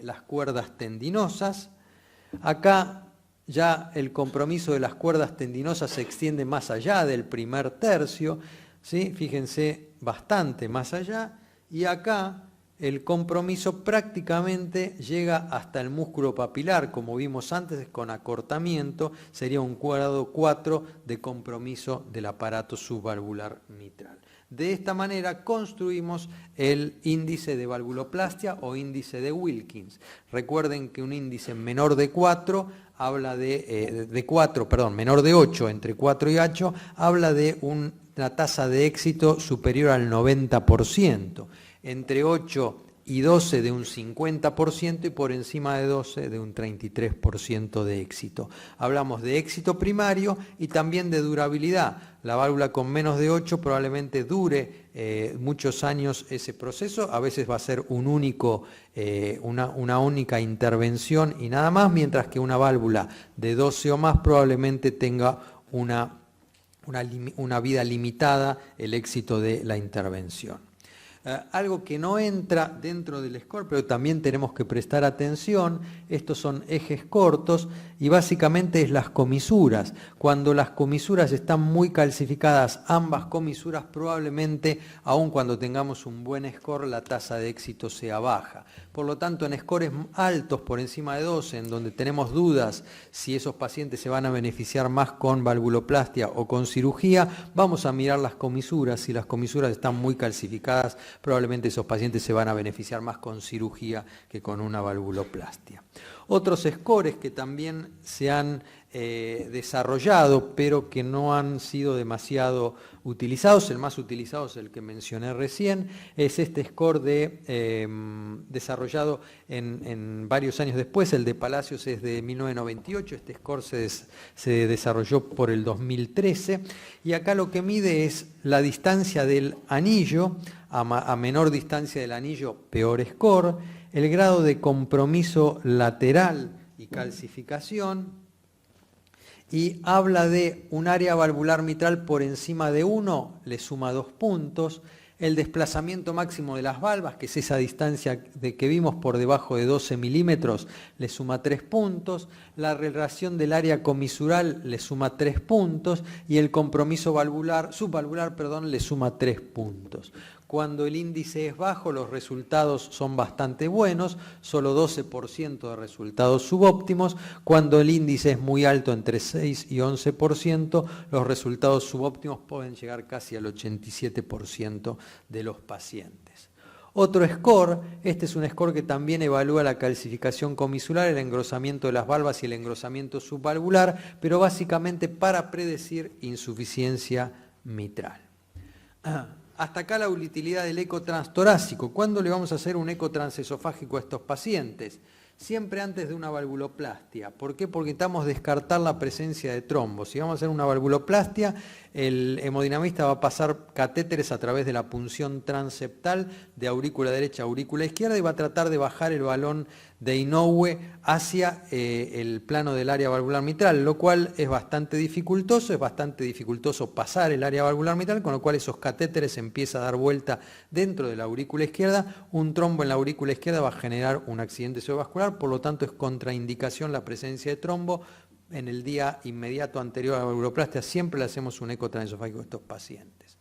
las cuerdas tendinosas. Acá ya el compromiso de las cuerdas tendinosas se extiende más allá del primer tercio, ¿sí? Fíjense, bastante más allá. Y acá el compromiso prácticamente llega hasta el músculo papilar, como vimos antes, con acortamiento, sería un grado 4 de compromiso del aparato subvalvular mitral. De esta manera construimos el índice de valvuloplastia o índice de Wilkins. Recuerden que un índice menor de 4 habla menor de 8, entre 4 y 8, habla de una tasa de éxito superior al 90%. Entre 8 y 12 de un 50% y por encima de 12 de un 33% de éxito. Hablamos de éxito primario y también de durabilidad. La válvula con menos de 8 probablemente dure muchos años ese proceso, a veces va a ser una única intervención y nada más, mientras que una válvula de 12 o más probablemente tenga una vida limitada el éxito de la intervención. Algo que no entra dentro del score, pero también tenemos que prestar atención, estos son ejes cortos y básicamente es las comisuras. Cuando las comisuras están muy calcificadas, ambas comisuras, probablemente, aun cuando tengamos un buen score, la tasa de éxito sea baja. Por lo tanto, en scores altos, por encima de 12, en donde tenemos dudas si esos pacientes se van a beneficiar más con valvuloplastia o con cirugía, vamos a mirar las comisuras. Si las comisuras están muy calcificadas, probablemente esos pacientes se van a beneficiar más con cirugía que con una valvuloplastia. Otros scores que también se han desarrollado, pero que no han sido demasiado utilizados, el más utilizado es el que mencioné recién, es este score desarrollado en varios años después, el de Palacios es de 1998, este score se desarrolló por el 2013, y acá lo que mide es la distancia del anillo, a menor distancia del anillo, peor score, el grado de compromiso lateral y calcificación, y habla de un área valvular mitral por encima de 1, le suma 2 puntos, el desplazamiento máximo de las valvas, que es esa distancia que vimos por debajo de 12 milímetros, le suma 3 puntos, la relación del área comisural le suma 3 puntos y el compromiso subvalvular le suma 3 puntos. Cuando el índice es bajo, los resultados son bastante buenos, solo 12% de resultados subóptimos. Cuando el índice es muy alto, entre 6 y 11%, los resultados subóptimos pueden llegar casi al 87% de los pacientes. Otro score, este es un score que también evalúa la calcificación comisular, el engrosamiento de las valvas y el engrosamiento subvalvular, pero básicamente para predecir insuficiencia mitral. Hasta acá la utilidad del eco transtorácico. ¿Cuándo le vamos a hacer un eco transesofágico a estos pacientes? Siempre antes de una valvuloplastia. ¿Por qué? Porque necesitamos descartar la presencia de trombos. Si vamos a hacer una valvuloplastia, el hemodinamista va a pasar catéteres a través de la punción transeptal de aurícula derecha a aurícula izquierda y va a tratar de bajar el balón de Inoue hacia el plano del área valvular mitral, lo cual es bastante dificultoso pasar el área valvular mitral, con lo cual esos catéteres empiezan a dar vuelta dentro de la aurícula izquierda. Un trombo en la aurícula izquierda va a generar un accidente cerebrovascular, por lo tanto es contraindicación la presencia de trombo. En el día inmediato anterior a la valvuloplastia siempre le hacemos un eco transesofágico a estos pacientes.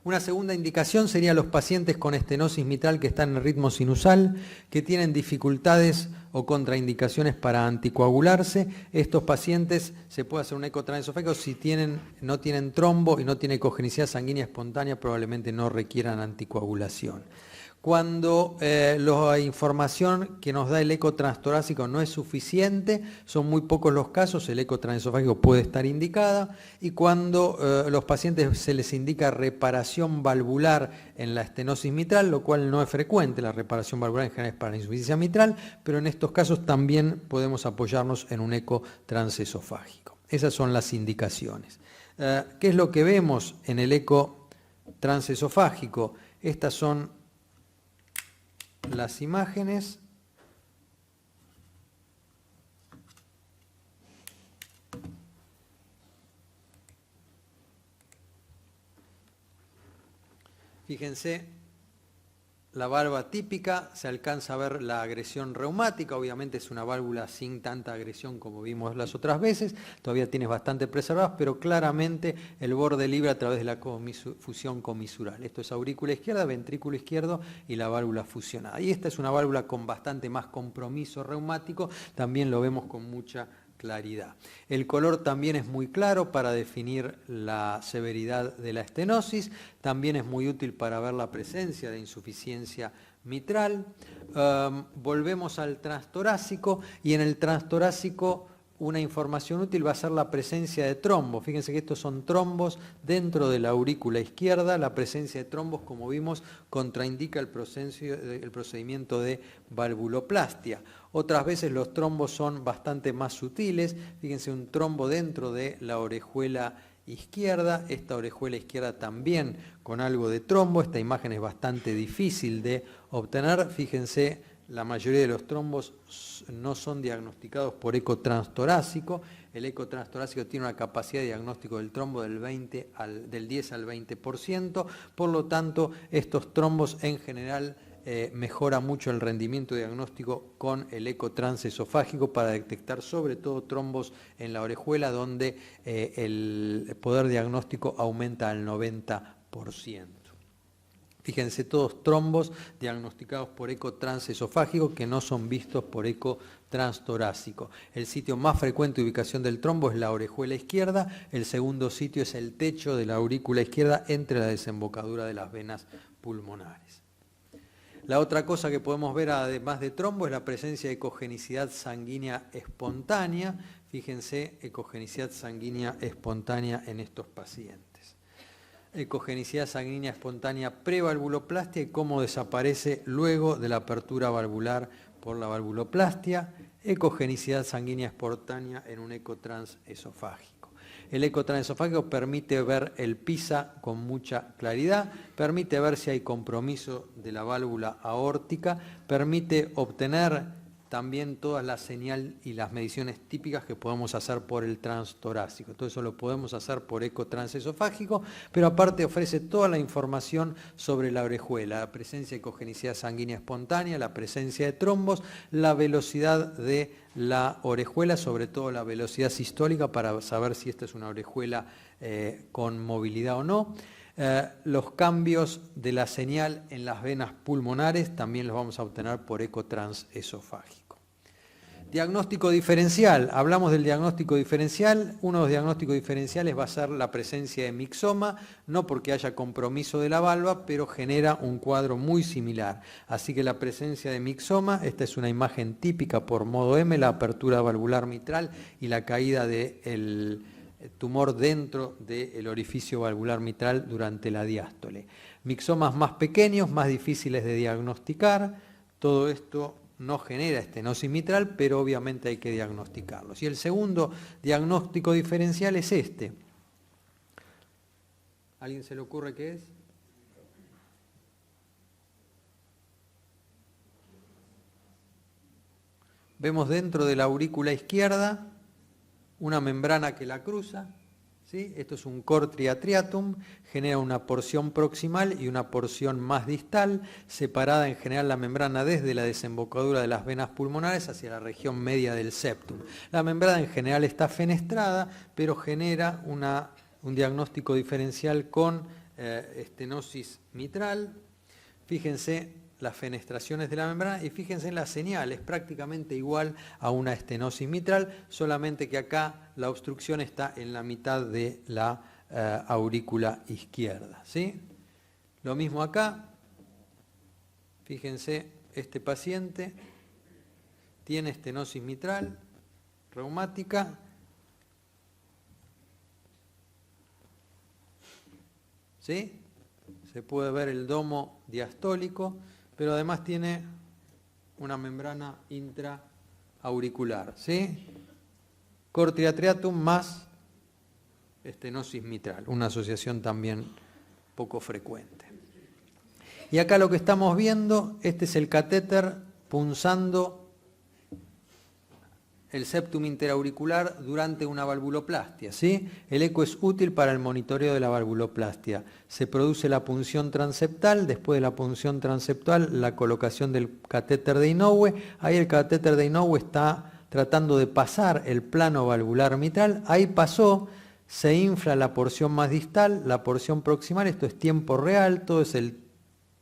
Una segunda indicación sería los pacientes con estenosis mitral que están en ritmo sinusal, que tienen dificultades o contraindicaciones para anticoagularse. Estos pacientes se puede hacer un eco transesofágico si no tienen trombo y no tienen ecogenicidad sanguínea espontánea, probablemente no requieran anticoagulación. Cuando la información que nos da el eco transtorácico no es suficiente, son muy pocos los casos, el eco transesofágico puede estar indicada, y cuando los pacientes se les indica reparación valvular en la estenosis mitral, lo cual no es frecuente, la reparación valvular en general es para la insuficiencia mitral, pero en estos casos también podemos apoyarnos en un eco transesofágico. Esas son las indicaciones. ¿Qué es lo que vemos en el eco transesofágico? Estas son las imágenes. Fíjense, la válvula típica, se alcanza a ver la agresión reumática, obviamente es una válvula sin tanta agresión como vimos las otras veces, todavía tienes bastante preservadas, pero claramente el borde libre a través de la fusión comisural. Esto es aurícula izquierda, ventrículo izquierdo y la válvula fusionada. Y esta es una válvula con bastante más compromiso reumático, también lo vemos con mucha claridad. El color también es muy claro para definir la severidad de la estenosis, también es muy útil para ver la presencia de insuficiencia mitral. Volvemos al transtorácico y en el transtorácico una información útil va a ser la presencia de trombos. Fíjense que estos son trombos dentro de la aurícula izquierda. La presencia de trombos, como vimos, contraindica el procedimiento de valvuloplastia. Otras veces los trombos son bastante más sutiles. Fíjense, un trombo dentro de la orejuela izquierda. Esta orejuela izquierda también con algo de trombo. Esta imagen es bastante difícil de obtener. Fíjense, la mayoría de los trombos no son diagnosticados por eco transtorácico. El eco transtorácico tiene una capacidad de diagnóstico del trombo del 10 al 20%. Por lo tanto, estos trombos en general mejora mucho el rendimiento diagnóstico con el eco transesofágico para detectar sobre todo trombos en la orejuela donde el poder diagnóstico aumenta al 90%. Fíjense, todos trombos diagnosticados por eco transesofágico que no son vistos por eco transtorácico. El sitio más frecuente de ubicación del trombo es la orejuela izquierda. El segundo sitio es el techo de la aurícula izquierda entre la desembocadura de las venas pulmonares. La otra cosa que podemos ver además de trombo es la presencia de ecogenicidad sanguínea espontánea. Fíjense, ecogenicidad sanguínea espontánea en estos pacientes. Ecogenicidad sanguínea espontánea prevalvuloplastia y cómo desaparece luego de la apertura valvular por la valvuloplastia. Ecogenicidad sanguínea espontánea en un eco transesofágico. El eco transesofágico permite ver el PISA con mucha claridad, permite ver si hay compromiso de la válvula aórtica, permite obtener también toda la señal y las mediciones típicas que podemos hacer por el transtorácico. Todo eso lo podemos hacer por eco transesofágico, pero aparte ofrece toda la información sobre la orejuela, la presencia de ecogenicidad sanguínea espontánea, la presencia de trombos, la velocidad de la orejuela, sobre todo la velocidad sistólica para saber si esta es una orejuela con movilidad o no. Los cambios de la señal en las venas pulmonares también los vamos a obtener por eco transesofágico. Diagnóstico diferencial. Hablamos del diagnóstico diferencial. Uno de los diagnósticos diferenciales va a ser la presencia de mixoma, no porque haya compromiso de la valva, pero genera un cuadro muy similar. Así que la presencia de mixoma, esta es una imagen típica por modo M, la apertura valvular mitral y la caída del tumor dentro del orificio valvular mitral durante la diástole. Mixomas más pequeños, más difíciles de diagnosticar, todo esto no genera estenosis mitral, pero obviamente hay que diagnosticarlos. Y el segundo diagnóstico diferencial es este. ¿A alguien se le ocurre qué es? Vemos dentro de la aurícula izquierda una membrana que la cruza, ¿sí? Esto es un cor triatriatum, genera una porción proximal y una porción más distal, separada en general la membrana desde la desembocadura de las venas pulmonares hacia la región media del septum. La membrana en general está fenestrada, pero genera un diagnóstico diferencial con estenosis mitral. Fíjense las fenestraciones de la membrana y fíjense en la señal, es prácticamente igual a una estenosis mitral, solamente que acá la obstrucción está en la mitad de la aurícula izquierda, ¿sí? Lo mismo acá, fíjense, este paciente tiene estenosis mitral reumática, ¿sí? Se puede ver el domo diastólico, pero además tiene una membrana intraauricular, ¿sí? Cor triatriatum más estenosis mitral, una asociación también poco frecuente. Y acá lo que estamos viendo, este es el catéter punzando el septum interauricular durante una valvuloplastia, ¿sí? El eco es útil para el monitoreo de la valvuloplastia. Se produce la punción transeptal, después de la punción transeptal, la colocación del catéter de Inoue. Ahí el catéter de Inoue está tratando de pasar el plano valvular mitral. Ahí pasó, se infla la porción más distal, la porción proximal, esto es tiempo real, todo es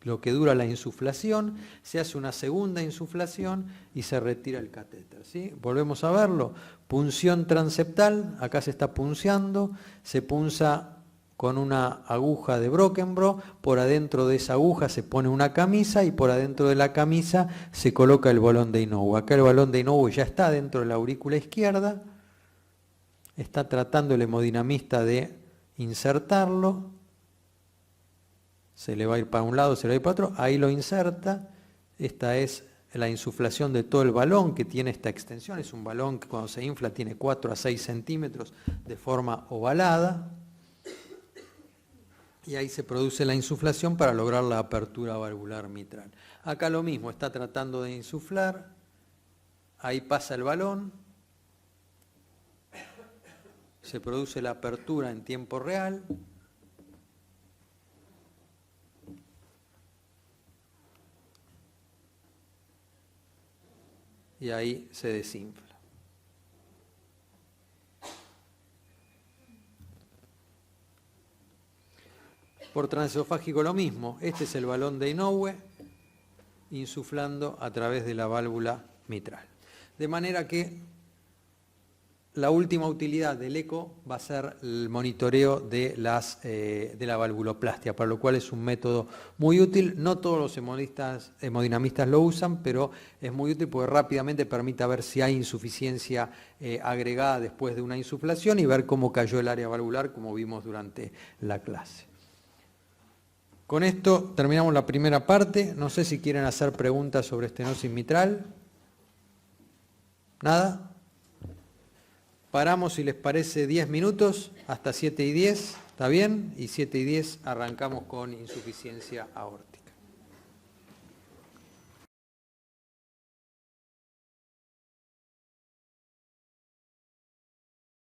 lo que dura la insuflación, se hace una segunda insuflación y se retira el catéter, ¿sí? Volvemos a verlo, punción transeptal, acá se está punceando, se punza con una aguja de Brockenbrough, por adentro de esa aguja se pone una camisa y por adentro de la camisa se coloca el balón de Inoue. Acá el balón de Inoue ya está dentro de la aurícula izquierda, está tratando el hemodinamista de insertarlo, se le va a ir para un lado, se le va a ir para otro, ahí lo inserta, esta es la insuflación de todo el balón que tiene esta extensión, es un balón que cuando se infla tiene 4 a 6 centímetros de forma ovalada, y ahí se produce la insuflación para lograr la apertura valvular mitral. Acá lo mismo, está tratando de insuflar, ahí pasa el balón, se produce la apertura en tiempo real, y ahí se desinfla. Por transesofágico lo mismo, este es el balón de Inoue insuflando a través de la válvula mitral. De manera que la última utilidad del eco va a ser el monitoreo de la valvuloplastia, para lo cual es un método muy útil. No todos los hemodinamistas lo usan, pero es muy útil porque rápidamente permite ver si hay insuficiencia agregada después de una insuflación y ver cómo cayó el área valvular, como vimos durante la clase. Con esto terminamos la primera parte. No sé si quieren hacer preguntas sobre estenosis mitral. ¿Nada? Paramos, si les parece, 10 minutos hasta 7:10, ¿está bien? Y 7:10 arrancamos con insuficiencia aórtica.